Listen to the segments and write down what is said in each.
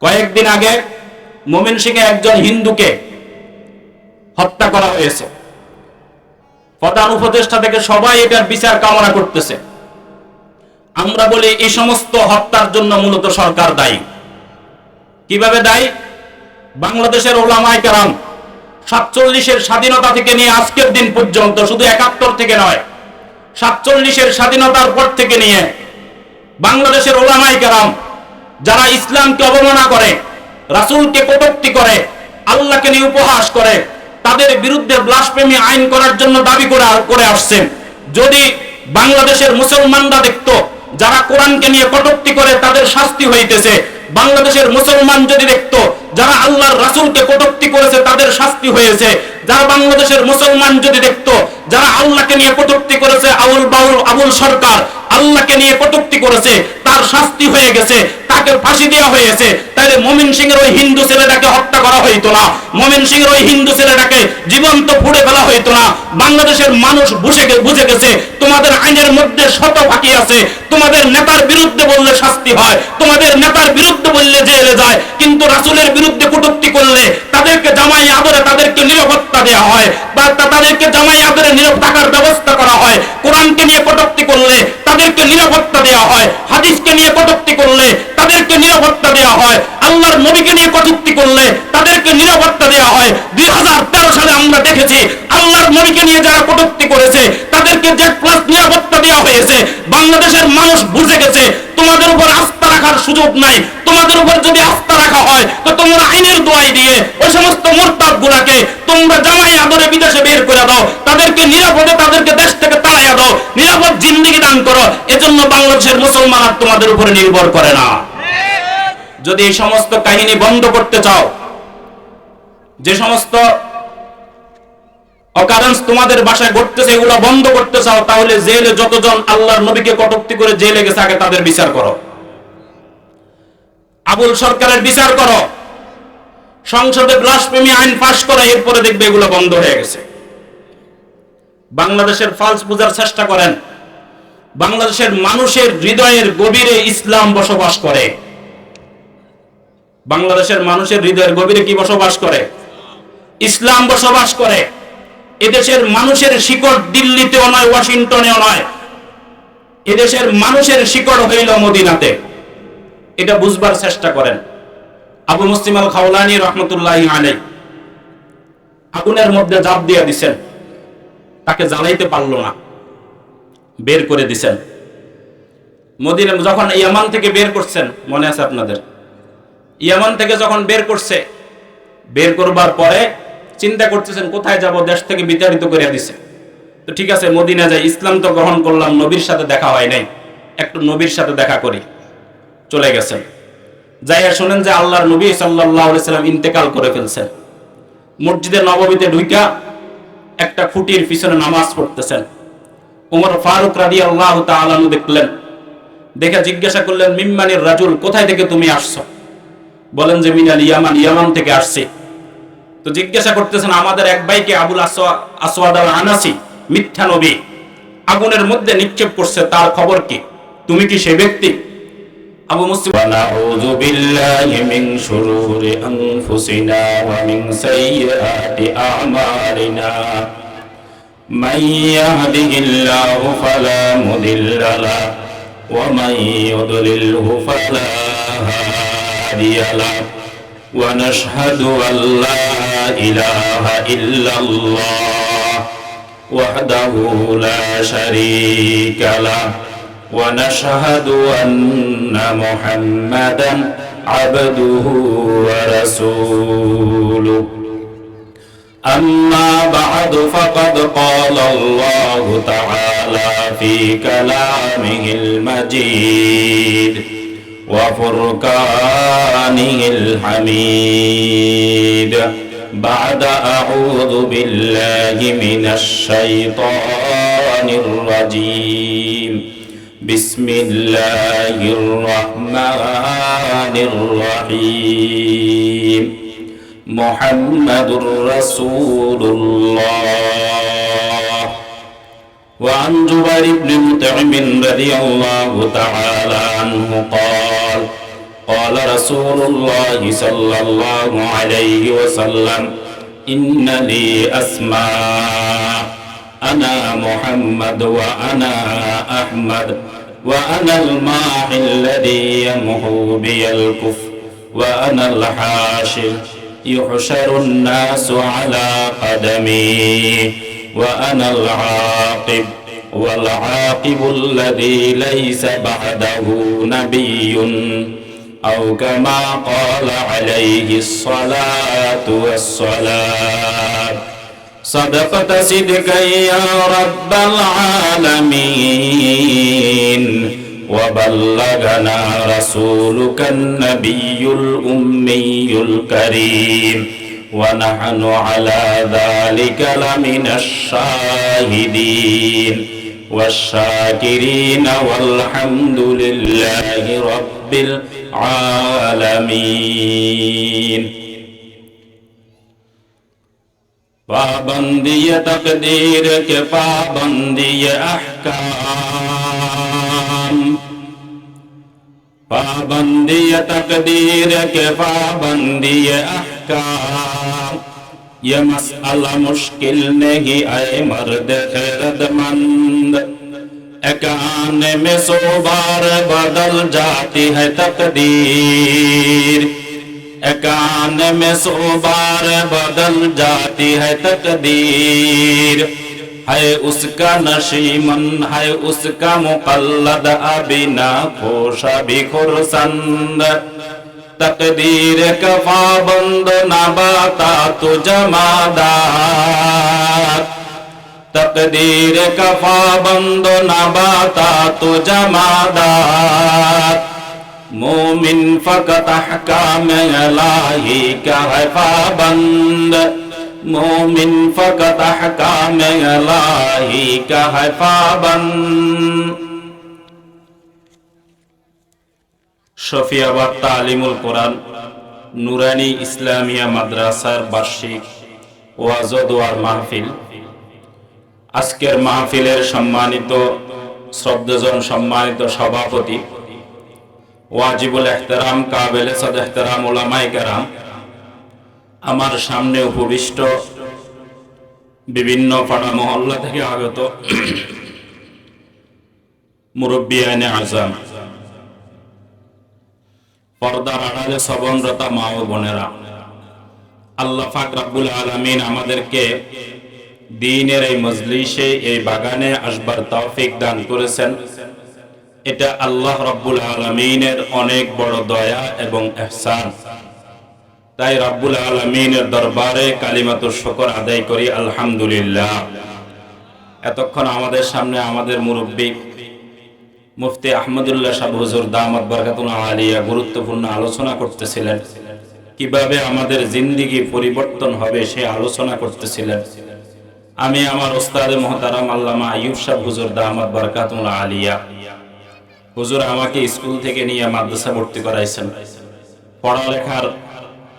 কয়েকদিন আগে ময়মনসিংহে একজন হিন্দুকে হত্যা করা হয়েছে। প্রধান উপদেষ্টা থেকে সবাই এটার বিচার কামনা করতেছে। আমরা বলি এই সমস্ত হত্যার জন্য মূলত সরকার দায়ী। কিভাবে দায়ী? বাংলাদেশের ওলামায়ে কেরাম 47-এর স্বাধীনতা থেকে নিয়ে আজকের দিন পর্যন্ত, শুধু 71 থেকে নয়, 47-এর স্বাধীনতার পর থেকে নিয়ে বাংলাদেশের ওলামায়ে কেরাম যারা ইসলামকে অবমাননা করে, রাসূলকে কটূক্তি করে, আল্লাহকে নিয়ে উপহাস করে, তাদের বিরুদ্ধে ব্লাসফেমি আইন করার জন্য দাবি করে আসছেন। যদি বাংলাদেশের মুসলমানরা দেখত যারা কোরআনকে নিয়ে কটূক্তি করে তাদের শাস্তি হইতেছে, বাংলাদেশের মুসলমান যদি দেখত যারা আল্লাহর রাসূলকে কটূক্তি করেছে তাদের শাস্তি হয়েছে, যারা বাংলাদেশের মুসলমান যদি দেখত যারা আল্লাহকে নিয়ে কটূক্তি করেছে, আবুল সরকার আল্লাহকে নিয়ে কটূক্তি করেছে, তার শাস্তি হয়ে গেছে, তাকে ফাঁসি দেওয়া হয়েছে, তাহলে ময়মনসিংহের ওই হিন্দু ছেলেটাকে হত্যা করা হইতো না, ময়মনসিংহের ওই হিন্দু ছেলেটাকে জীবন্ত পুড়ে ফেলা হইতো না। বাংলাদেশের মানুষ বুঝে গেছে তোমাদের আইনের মধ্যে শত ফাঁকি আছে। তোমাদের নেতার বিরুদ্ধে বললে শাস্তি হয়, তোমাদের নেতার বিরুদ্ধে বললে জেলে যায়, কিন্তু রাসূলের বিরুদ্ধে কটূক্তি করলে তাদেরকে জামাই আদরে তাদেরকে নিরাপত্তা দেওয়া হয়, বা তাদেরকে জামাই আদরে নীরব থাকার ব্যবস্থা করা হয়। কোরআনকে নিয়ে কটূক্তি করলে তাদেরকে নিরাপত্তা দেওয়া হয়, হাদিসকে নিয়ে কটূক্তি করলে তাদেরকে নিরাপত্তা দেওয়া হয়, আল্লাহর নবীকে নিয়ে কটূক্তি করলে তাদেরকে নিরাপত্তা দেওয়া হয়। 2013 সালে আমরা দেখেছি আল্লাহর নবীকে নিয়ে যারা কটূক্তি করেছে তাদেরকে জেড প্লাস নিরাপত্তা দেওয়া হয়েছে। বাংলাদেশের মানুষ বুঝে গেছে তোমাদের উপর আস্থা রাখার সুযোগ নাই। তোমাদের উপর যদি আস্থা রাখা হয় তো তোমরা আইনের দোয়াই দিয়ে ওই সমস্ত মুরতাদগুলোকে তোমরা জামাই আদরে বিদেশে বের করে দাও, তাদেরকে নিরাপদে তাদেরকে দেশ থেকে তাড়াইয়া দাও, নিরাপদ জিন্দেগি দান করো। এজন্য বাংলাদেশের মুসলমান আর তোমাদের উপরে নির্ভর করে না। যদি এই সমস্ত কাহিনী বন্ধ করতে চাও, যে সমস্ত অকারেন্স তোমাদের বাসায় ঘটতেছে এগুলো বন্ধ করতে চাও, তাহলে জেলে যতজন আল্লাহর নবীকে কটূক্তি করে জেলে গেছে আগে তাদের বিচার করো, আবুল সরকারের বিচার করো, সংসদে ব্লাসফেমি আইন পাস করো, এরপরে দেখবে এগুলো বন্ধ হয়ে গেছে। বাংলাদেশের ফালস বুঝার চেষ্টা করেন। বাংলাদেশের মানুষের হৃদয়ের গভীরে ইসলাম বসবাস করে। বাংলাদেশের মানুষের হৃদয়ের গভীরে কি বসবাস করে? ইসলাম বসবাস করে। এদেশের মানুষের শিকড় দিল্লিতেও নয়, ওয়াশিংটনেও নয়, এদেশের মানুষের শিকড় হইল মদিনাতে। এটা বুঝবার চেষ্টা করেন। আবু মুসলিম আল খাওলানী রহমতুল্লাহি আলাইহি আগুনের মধ্যে জাপ দিয়ে দিছেন, তাকে জ্বালাইতে পারলো না, বের করে দিছেন। মদিনা যখন ইয়ামান থেকে বের করছেন, মনে আছে আপনাদের, ইয়ামান থেকে যখন বের করছে, বের করবার পরে চিন্তা করতেছেন কোথায় যাব, দেশ থেকে বিতাড়িত করে দিছে। তো ঠিক আছে মদিনা যাই, ইসলাম তো গ্রহণ করলাম, নবীর সাথে দেখা হয় নাই, একটু নবীর সাথে দেখা করি। চলে গেছেন, যাইয়া শুনেন যে আল্লাহর নবী সাল্লাল্লাহু আলাইহি সাল্লাম ইন্তেকাল করে ফেলছেন। মসজিদে নববীতে ঢুইকা একটা খুঁটির পিছনে নামাজ পড়তেছেন। ওমর ফারুক রাদিয়াল্লাহু তাআলা আনহু দেখলেন, দেখে জিজ্ঞাসা করলেন মিম্মানির রাজুল, কোথায় থেকে তুমি আসছো? বলেন যে মিনাল ইয়ামান, ইয়ামান থেকে আসছি। তো জিজ্ঞাসা করতেছেন আমাদের এক ভাইকে আবুল আসওয়াদ আল আনাসি মিথ্যা নবী আগুনের মধ্যে নিক্ষেপ করছে, তার খবর কি? তুমি কি সেই ব্যক্তি? আবু মুসলিম নাউযু বিল্লাহি মিন শুরুরি আনফুসিনা ওয়া মিন সাইয়্যাতি আমালিনা মান ইয়াহদিহিল্লাহু ফালা মুদিল্লা লাহু ওয়া মান ইউদ্লিলহু ফালা হাদিয়া লাহু ওয়া নাশহাদু আল্লা ইলাহা ইল্লাল্লাহ ওয়াহদাহু লা শারীকা লাহু ونشهد أن محمدا عبده ورسوله أما بعد فقد قال الله تعالى في كلامه المجيد وفرقانه الحميد بعد أعوذ بالله من الشيطان الرجيم بسم الله الرحمن الرحيم محمد رسول الله وعن جبير بن مطعم رضي الله تعالى عنه قال قال رسول الله صلى الله عليه وسلم إن لي أسماء أنا محمد وأنا أحمد وأنا الماحي الذي يمحو بي الكفر وأنا الحاشر يحشر الناس على قدمي وأنا العاقب والعاقب الذي ليس بعده نبي أو كما قال عليه الصلاة والسلام صدقت صدقا يا رب العالمين وبلغنا رسولك النبي الأمي الكريم ونحن على ذلك لمن الشاهدين والشاكرين والحمد لله رب العالمين पाबंदी तकदीर के पाबंदी अहकाम पाबंदी तकदीर के पाबंदी अहकाम ये मसला मुश्किल नहीं आए मर्द खैरतमंद एक आने में 100 बार बदल जाती है तकदीर एक आने में 100 बार बदल जाती है तकदीर है उसका नशीमन है उसका मुक़ल्लद अभी ना खुश अभी खुरसंद तकदीर का पाबंद नबाता तो जमादार तकदीर का पाबंद नबाता तो जमादार मोमिन फ़क़त अहकाम इलाही का है पाबंद मोमिन फ़क़त अहकाम इलाही का है पाबंद শফিয়াবাদ তালিমুল কোরআন নুরানি ইসলামিয়া মাদ্রাসার বার্ষিক ওয়াজ ও দোয়ার মাহফিল। আজকের মাহফিলের সম্মানিত শ্রদ্ধেয়জন সম্মানিত সভাপতি ওয়াজিবুল ইহতারাম কাবিল সাদ ইহতারাম উলামায়ে কেরাম, আমার সামনে উপবিষ্ট বিভিন্ন পাড়া মহল্লা থেকে আগত মুরব্বিয়ানে আযম, পর্দার আড়ালে শ্রবণরতা মা ও বোনেরা, আল্লাহ পাক রব্বুল আলামিন আমাদেরকে দ্বীনের এই মজলিসে এই বাগানে আসবার তৌফিক দান করেছেন। এটা আল্লাহ রব্বুল আলামিনের অনেক বড় দয়া এবং ইহসান। তাই রব্বুল আলামিনের দরবারে কালিমাতুশ শুকর আদায় করি আলহামদুলিল্লাহ। এতক্ষণ আমাদের সামনে আমাদের মুরব্বী মুফতি আহমদুল্লাহ সাহেব হুজুর দামাত বরকাতুল্লাহ আলিয়া গুরুত্বপূর্ণ আলোচনা করতেছিলেন, কিভাবে আমাদের জিন্দেগি পরিবর্তন হবে সে আলোচনা করতেছিলেন। আমি আমার উস্তাদ মুহতারাম আল্লামা আইয়ুব সাহেব হুজুর দামাত বরকাতুল্লাহ আলিয়া, হুজুর আমাকে স্কুল থেকে নিয়ে মাদ্রাসা ভর্তি করাইছেন। পড়ালেখার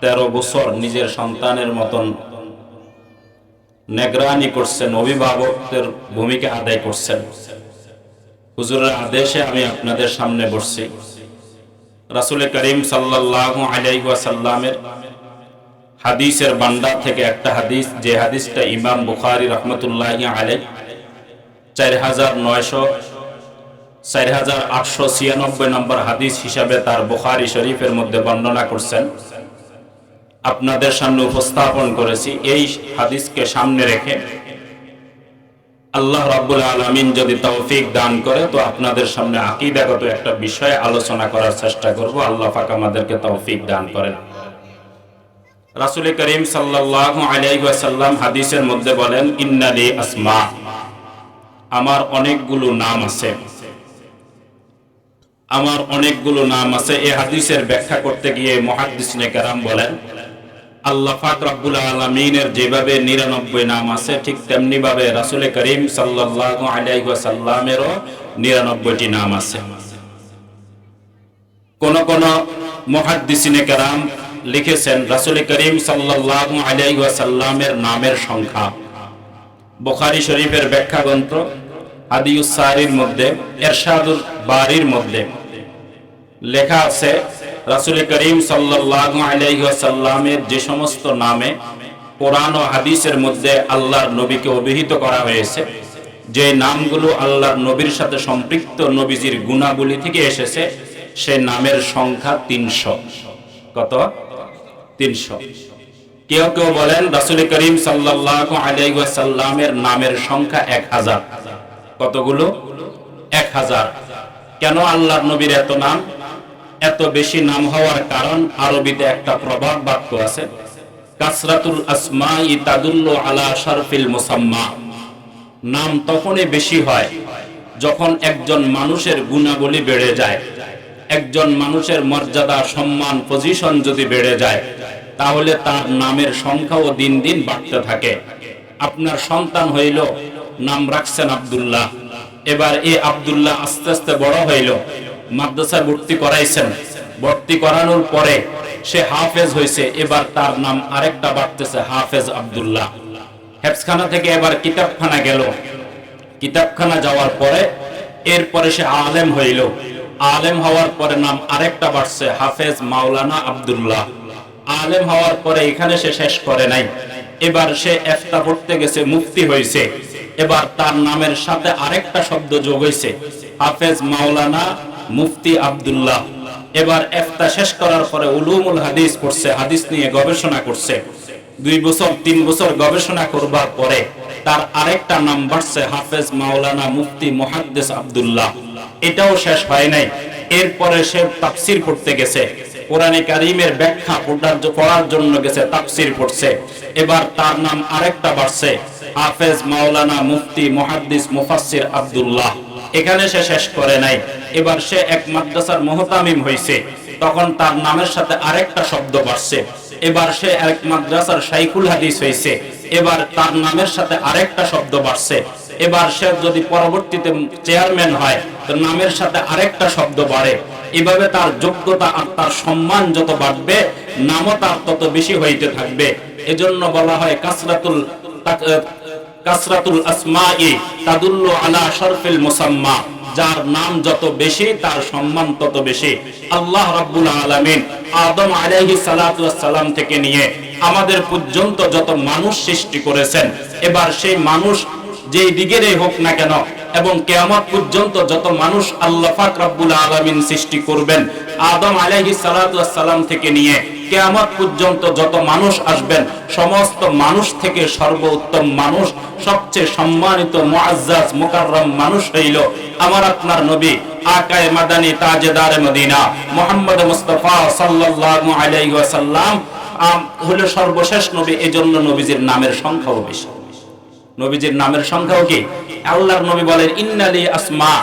13 বছর নিজের সন্তানের মতন নিগরানি করছেন, অভিভাবকের ভূমিকা আদায় করছেন। হুজুরের আদেশে আমি আপনাদের সামনে বসছি। রাসূল করিম সাল্লাল্লাহু আলাইহি ওয়াসাল্লামের হাদিসের ভান্ডার থেকে একটা হাদিস, যে হাদিসটা ইমাম বুখারী রাহমাতুল্লাহি আলাইহি 4896 নম্বর হাদিস হিসাবে তার বুখারী শরীফের মধ্যে বর্ণনা করছেন, আপনাদের সামনে উপস্থাপন করেছি। এই হাদিসকে সামনে রেখে আল্লাহ রাব্বুল আলামিন যদি তৌফিক দান করে তো আপনাদের সামনে আকীদাগত একটা বিষয় আলোচনা করার চেষ্টা করব। আল্লাহ পাক আমাদেরকে তৌফিক দান করেন। রাসূল করিম সাল্লাল্লাহু আলাইহি ওয়াসাল্লাম হাদিসের মধ্যে বলেন, ইন্নালি আসমা, আমার অনেকগুলো নাম আছে, আমার অনেকগুলো নাম আছে। এই হাদিসের ব্যাখ্যা করতে গিয়ে মুহাদ্দিসিনে কেরাম বলেন, আল্লাহ পাক রব্বুল আলামিনের যেভাবে 99 নাম আছে, ঠিক তেমনি ভাবে রাসূল করিম সাল্লাল্লাহু আলাইহি ওয়াসাল্লামেরও 99টি নাম আছে। কোন কোন মুহাদ্দিসিনে কেরাম লিখেছেন রাসূল করিম সাল্লাল্লাহু আলাইহি ওয়াসাল্লামের নামের সংখ্যা বুখারী শরীফের ব্যাখ্যা গ্রন্থ হাদিউস সারির মধ্যে ইরশাদুল বারির মধ্যে লেখা আছে রাসূল করিম সাল্লাল্লাহু আলাইহি ওয়াসাল্লামের যে সমস্ত নামে কোরআন ও হাদিসের মধ্যে আল্লাহর নবীকে অভিহিত করা হয়েছে, যে নামগুলো আল্লাহর নবীর সাথে সম্পৃক্ত নবীজির গুণাবলী থেকে এসেছে, সে নামের সংখ্যা 300। কত? 300। কেউ কেউ বলেন রাসূল করিম সাল্লাল্লাহু আলাইহি ওয়াসাল্লামের নামের সংখ্যা 1000। কতগুলো? 1000। কেন আল্লাহর নবীর এত নাম? এত বেশি নাম হওয়ার কারণ আরবিতে একটা প্রবাদ বাক্য আছে, কাসরাতুল আসমাই তাদুল্লু আলা শারফিল মুসাম্মা। নাম তখনই বেশি হয় যখন একজন মানুষের গুণাবলী বেড়ে যায়, একজন মানুষের মর্যাদা, সম্মান, পজিশন যদি বেড়ে যায়, তাহলে তার নামের সংখ্যাও দিন দিন বাড়তে থাকে। আপনার সন্তান হইল, নাম রাখছেন আব্দুল্লাহ, এবার এই আব্দুল্লাহ আস্তে আস্তে বড় হইল, মাদ্রাসায় ভর্তি করাইছেন, ভর্তি করানোর পরে সে হাফেজ হয়েছে, এবার তার নাম আরেকটা বাড়তেছে, হাফেজ আব্দুল্লাহ। হেফজখানা থেকে এবার কিতাবখানা গেল, কিতাবখানা যাওয়ার পরে এরপরে সে আলেম হইল, আলেম হওয়ার পরে নাম আরেকটা বাড়ছে, হাফেজ মাওলানা আব্দুল্লাহ। আলেম হওয়ার পরে এখানে সে শেষ করে নাই, এবার সে ইফতা পড়তে গেছে, মুফতি হয়েছে, এবার তার নামের সাথে আরেকটা শব্দ যোগ হয়েছে, হাফেজ মাওলানা মুফতি আব্দুল্লাহ। এবার ইফতা শেষ করার পরে উলুমুল হাদিস পড়ছে, হাদিস নিয়ে গবেষণা করছে, 2 বছর 3 বছর গবেষণা করবার পরে তার আরেকটা নাম বাড়ছে, হাফেজ মাওলানা মুফতি মুহাদ্দিস আব্দুল্লাহ। এটাও শেষ হয় নাই, এরপরে সে তাফসীর পড়তে গেছে, কোরআনে কারীমের ব্যাখ্যা পড়ার জন্য গেছে, তাফসীর পড়ছে, এবার তার নাম আরেকটা বাড়ছে, হাফেজ মাওলানা মুফতি মুহাদ্দিস মুফাসসির আব্দুল্লাহ। এখানে সে শেষ করে নাই, এবার সে এক মাদ্রাসার মুহতামিম হয়েছে, তখন তার নামের সাথে আরেকটা শব্দ বাড়ছে, এবার সে এক মাদ্রাসার শাইখুল হাদিস হয়েছে, এবার তার নামের সাথে আরেকটা শব্দ বাড়ছে, এবার সে যদি পরবর্তীতে চেয়ারম্যান হয় তো নামের সাথে আরেকটা শব্দ বাড়ে। এভাবে তার যোগ্যতা আর তার সম্মান যত বাড়বে, নামও তার তত বেশি হইতে থাকবে। এজন্য বলা হয় কাসরাতুল আসমাই তাদুল্লু আলা শারফিল মুসাম্মা। যার নাম যত বেশি তার সম্মান তত বেশি। আল্লাহ রাব্বুল আলামিন আদম আলাইহিস সালাতু ওয়াস সালাম থেকে নিয়ে আমাদের পর্যন্ত যত মানুষ সৃষ্টি করেছেন, এবার সেই মানুষ যেই দিকেরই হোক না কেন এবং কিয়ামত পর্যন্ত যত মানুষ আল্লাহ পাক রব্বুল আলামিন সৃষ্টি করবেন, আদম আলাইহিস সালাতু ওয়াস সালাম থেকে নিয়ে কিয়ামত পর্যন্ত যত মানুষ আসবেন, সমস্ত মানুষ থেকে সর্বোত্তম মানুষ, সবচেয়ে সম্মানিত মুআজ্জাজ মুকাররম মানুষ হইল আমার আপনার নবী আকায়ে মাদানী তাজেদারে মদিনা মুহাম্মদ মুস্তাফা সাল্লাল্লাহু আলাইহি ওয়াসাল্লাম হলো সর্বশেষ নবী। এজন্য নবীজির নামের সংখ্যাও বেশি। নবীজির নামের সংখ্যাও কি? আল্লাহর নবী বলেন ইন্নালি আসমা,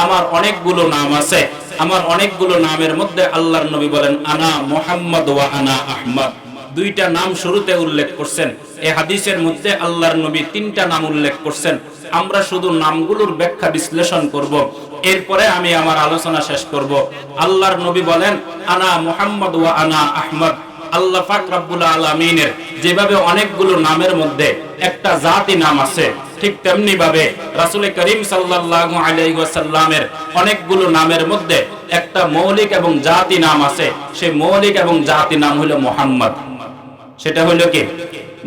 আমার অনেকগুলো নাম আছে, আমার অনেকগুলো নামের মধ্যে আল্লাহর নবী বলেন আনা মুহাম্মদ ওয়া আনা আহমদ। 2টা নাম শুরুতে উল্লেখ করছেন। এই হাদিসের মধ্যে আল্লাহর নবী 3টা নাম উল্লেখ করছেন। আমরা শুধু নামগুলোর ব্যাখ্যা বিশ্লেষণ করব, এরপরে আমি আমার আলোচনা শেষ করব। আল্লাহর নবী বলেন আনা মুহাম্মদ ওয়া আনা আহমদ। আল্লাহ পাক রব্বুল আলামিনের যেভাবে অনেকগুলো নামের মধ্যে একটা জাতি নাম আছে, ঠিক তেমনি ভাবে রাসূল করিম সাল্লাল্লাহু আলাইহি ওয়াসাল্লামের অনেকগুলো নামের মধ্যে একটা মৌলিক এবং জাতি নাম আছে। সেই মৌলিক এবং জাতি নাম হলো মুহাম্মদ। সেটা হলো কি?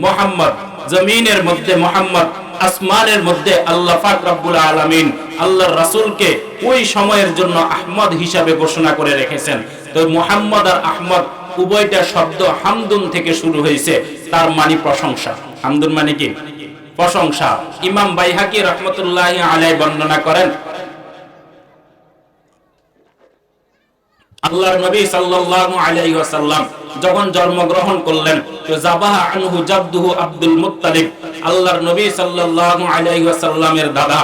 মুহাম্মদ। জমিনের মধ্যে মুহাম্মদ, আসমানের মধ্যে আল্লাহ পাক রব্বুল আলামিন আল্লাহর রাসূলকে ওই সময়ের জন্য আহমদ হিসাবে ঘোষণা করে রেখেছেন। তো মুহাম্মদ আর আহমদ উভয়টা শব্দ হামদুন থেকে শুরু হয়েছে, তার মানে প্রশংসা। হামদুন মানে কি? প্রশংসা। ইমাম বাইহাকি রাহমাতুল্লাহি আলাইহি বর্ণনা করেন আল্লাহর নবী সাল্লাল্লাহু আলাইহি ওয়াসাল্লাম যখন জন্মগ্রহণ করলেন, তো যাবাহা আনহু জাদ্দুহু আব্দুল মুত্তালিব। আল্লাহর নবী সাল্লাল্লাহু আলাইহি ওয়াসাল্লামের দাদা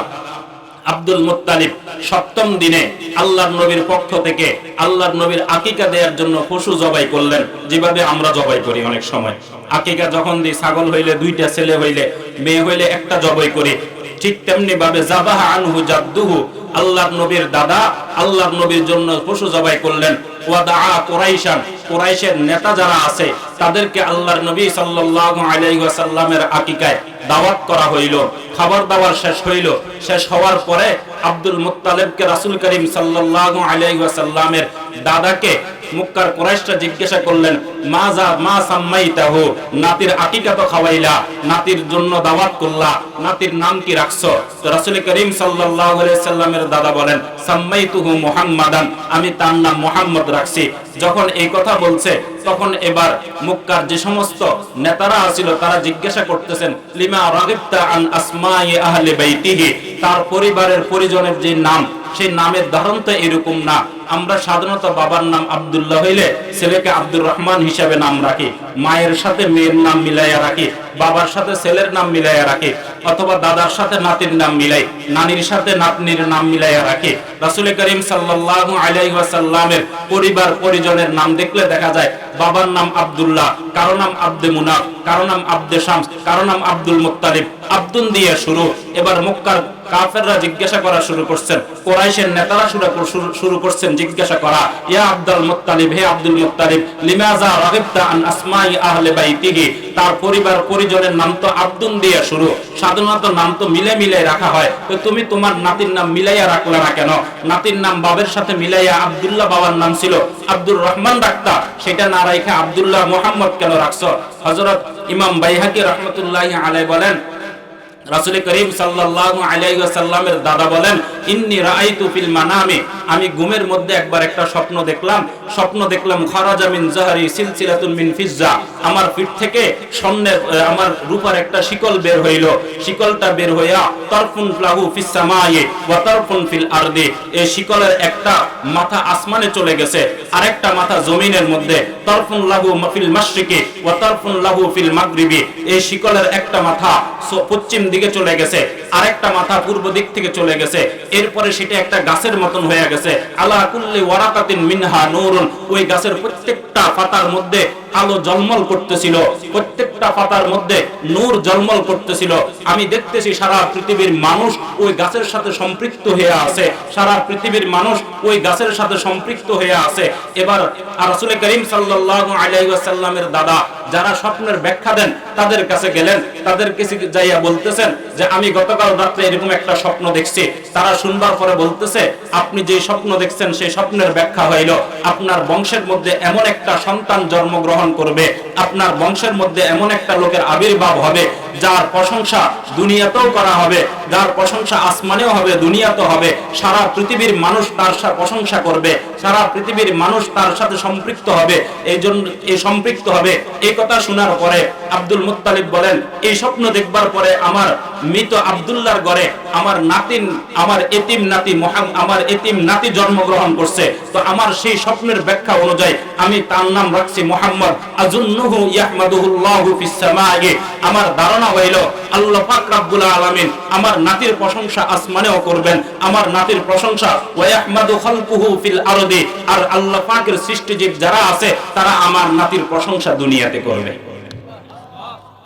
আব্দুল মুত্তালিব 7ম দিনে আল্লাহর নবীর পক্ষ থেকে আল্লাহর নবীর আকিকা দেওয়ার জন্য পশু জবাই করলেন। যেভাবে আমরা জবাই করি অনেক সময়, আকিকা যখন দিই, ছাগল হইলে 2টা, ছেলে হইলে, মেয়ে হইলে একটা জবাই করি, ঠিক তেমনি ভাবে যাবাহা আনহু জাদ্দুহু, আল্লাহর নবীর দাদা আল্লাহর নবীর জন্য পশু জবাই করলেন। ওয়া দাআ কুরাইশান, কুরাইশের নেতা যারা আছে তাদেরকে আল্লাহর নবী সাল্লাল্লাহু আলাইহি ওয়াসাল্লামের আকিকায় দাওয়াত করা হইল। খাবার দাবার শেষ হইল। শেষ হওয়ার পরে আব্দুল মুত্তালিবকে রাসূল করিম সাল্লাল্লাহু আলাইহি ওয়াসাল্লামের দাদাকে মক্কার কুরাইশরা জিজ্ঞাসা করলেন, মা সাম্মাইতাহু, নাতির আকিকা তো খাওয়াইলা, নাতির জন্য দাওয়াত করলা, নাতির নাম কি রাখছো? তো রাসূল করিম সাল্লাল্লাহু আলাইহি সাল্লামের দাদা বলেন, সাম্মাইতুহু মুহাম্মাদান, আমি তার নাম মুহাম্মদ রাখছি। যখন এই কথা বলছে তখন এবার মক্কার যে সমস্ত নেতারা ছিল তারা জিজ্ঞাসা করতেছেন, লিমা রাগিবতা আন আসমাই আহলি বাইতিহি, তার পরিবারের পরিজনের যে নাম, সেই নামের ধারণ তো এরকম না। আমরা সাধারণত বাবার নাম আব্দুল্লাহ হইলে ছেলেকে আব্দুর রহমান হিসাবে নাম রাখি, মায়ের সাথে মেয়ের নাম মিলাইয়া রাখি, বাবার সাথে ছেলের নাম মিলাইয়া রাখি, অথবা দাদার সাথে নাতির নাম মিলাই, নানির সাথে নাতনির নাম মিলাইয়া রাখি। রাসূল করিম সাল্লাল্লাহু আলাইহি ওয়াসাল্লামের পরিবার পরিজনের নাম দেখলে দেখা যায় বাবার নাম আব্দুল্লাহ, কারো নাম আব্দে মুনাফ, কারো নাম আব্দে শামস, কারো নাম আব্দুল মুত্তালিব, আব্দুল দিয়ে শুরু। এবার মক্কার কাফেররা জিজ্ঞাসা করা শুরু করছেন, কুরাইশের নেতারা শুরু করছেন জিজ্ঞাসা করা, ইয়া আব্দুল মুত্তালিব, হে আব্দুল মুত্তালিব, লিমাযা রাগিবতা আন আসমাই আহলি বাইতিহি, তার পরিবার পরিজনের নাম তো আব্দুল দিয়ে শুরু, সাধারণত নাম তো মিলে মিলে রাখা হয়, তো তুমি তোমার নাতির নাম মিলাইয়া রাখলে না কেন? নাতির নাম বাবার সাথে মিলাইয়া আব্দুল্লাহ বাবার নাম ছিল আব্দুর রহমান রাখতা, সেটা না রাখা আব্দুল্লাহ মুহাম্মদ কেন রাখছো? হযরত ইমাম বাইহাকি রাহমাতুল্লাহি আলাইহি বলেন, রাসূল করিম সাল্লাল্লাহু আলাইহি ওয়াসাল্লামের দাদা বলেন, ইন্নী রাআইতু ফিল মানামি, আমি ঘুমের মধ্যে একবার একটা স্বপ্ন দেখলাম খারাজা মিন জাহরি সিলসিলাতুন মিন ফিজ্জা, আমার পিঠ থেকে স্বর্ণের আমার রূপার একটা শিকল বের হইল, শিকলটা বের হইয়া তারফুন লাহু ফিস সামাই ওয়া তারফুন ফিল আরদি, এই শিকলের একটা মাথা আসমানে চলে গেছে, আরেকটা মাথা জমিনের মধ্যে, তারফুন লাহু ফিল মাশরিকি ওয়া তারফুন লাহু ফিল মাগরিবি, এই শিকলের একটা মাথা পশ্চিম দিকে চলে গেছে, আরেকটা মাথা পূর্ব দিক থেকে চলে গেছে, এরপরে সেটা একটা গাছের মতন হয়ে গেছে, আলা কুল্লি ওয়ারাকাতিন মিনহা নূরুন, ওই গাছের প্রত্যেকটা পাতার মধ্যে আলো জলমল করতেছিল, প্রত্যেকটা পাতার মধ্যে নূর জলমল করতেছিল। আমি দেখতেছি সারা পৃথিবীর মানুষ ওই গাছের সাথে সম্পৃক্ত হয়ে আছে, সারা পৃথিবীর মানুষ ওই গাছের সাথে সম্পৃক্ত হয়ে আছে। এবার রাসূল করিম সাল্লাল্লাহু আলাইহি ওয়াসাল্লামের দাদা যারা স্বপ্নের ব্যাখ্যা দেন তাদের কাছে গেলেন, তাদের কাছে যাইয়া বলতেছেন যে আমি গতকাল রাতে এরকম একটা স্বপ্ন দেখছি। তারা শুনবার পরে বলতেছে, আপনি যে স্বপ্ন দেখছেন সেই স্বপ্নের ব্যাখ্যা হইল আপনার বংশের মধ্যে এমন একটা সন্তান জন্মগ্রহণ করবে, আপনার বংশের মধ্যে এমন একটা লোকের আবির্ভাব হবে যার প্রশংসা দুনিয়াতেও করা হবে, যার প্রশংসা আসমানেও হবে, দুনিয়াতেও হবে, সারা পৃথিবীর মানুষ তার প্রশংসা করবে, সারা পৃথিবীর মানুষ তার সাথে সম্পৃক্ত হবে, এই জন্য এই সম্পৃক্ত হবে। এই কথা শোনার পরে আব্দুল মুত্তালিব বলেন, এই স্বপ্ন দেখবার পরে আমার মৃত আব্দুল্লাহর ঘরে আমার এতিম নাতি জন্মগ্রহণ করছে, তো আমার সেই স্বপ্নের ব্যাখ্যা অনুযায়ী আমি তার নাম রাখছি মুহাম্মদ, আযুন্নুহু ইয়াহমাদুহুল্লাহু ফিস সামাই, আমার ধারণা হইল আল্লাহ পাক রব্বুল আলামিন আমার নাতির প্রশংসা আসমানেও করবেন, আমার নাতির প্রশংসা ওয়া ইয়াহমাদু খালকুহু ফিল আরদি, আর আল্লাহ পাকের সৃষ্টিজীব যারা আছে তারা আমার নাতির প্রশংসা দুনিয়াতে করবে।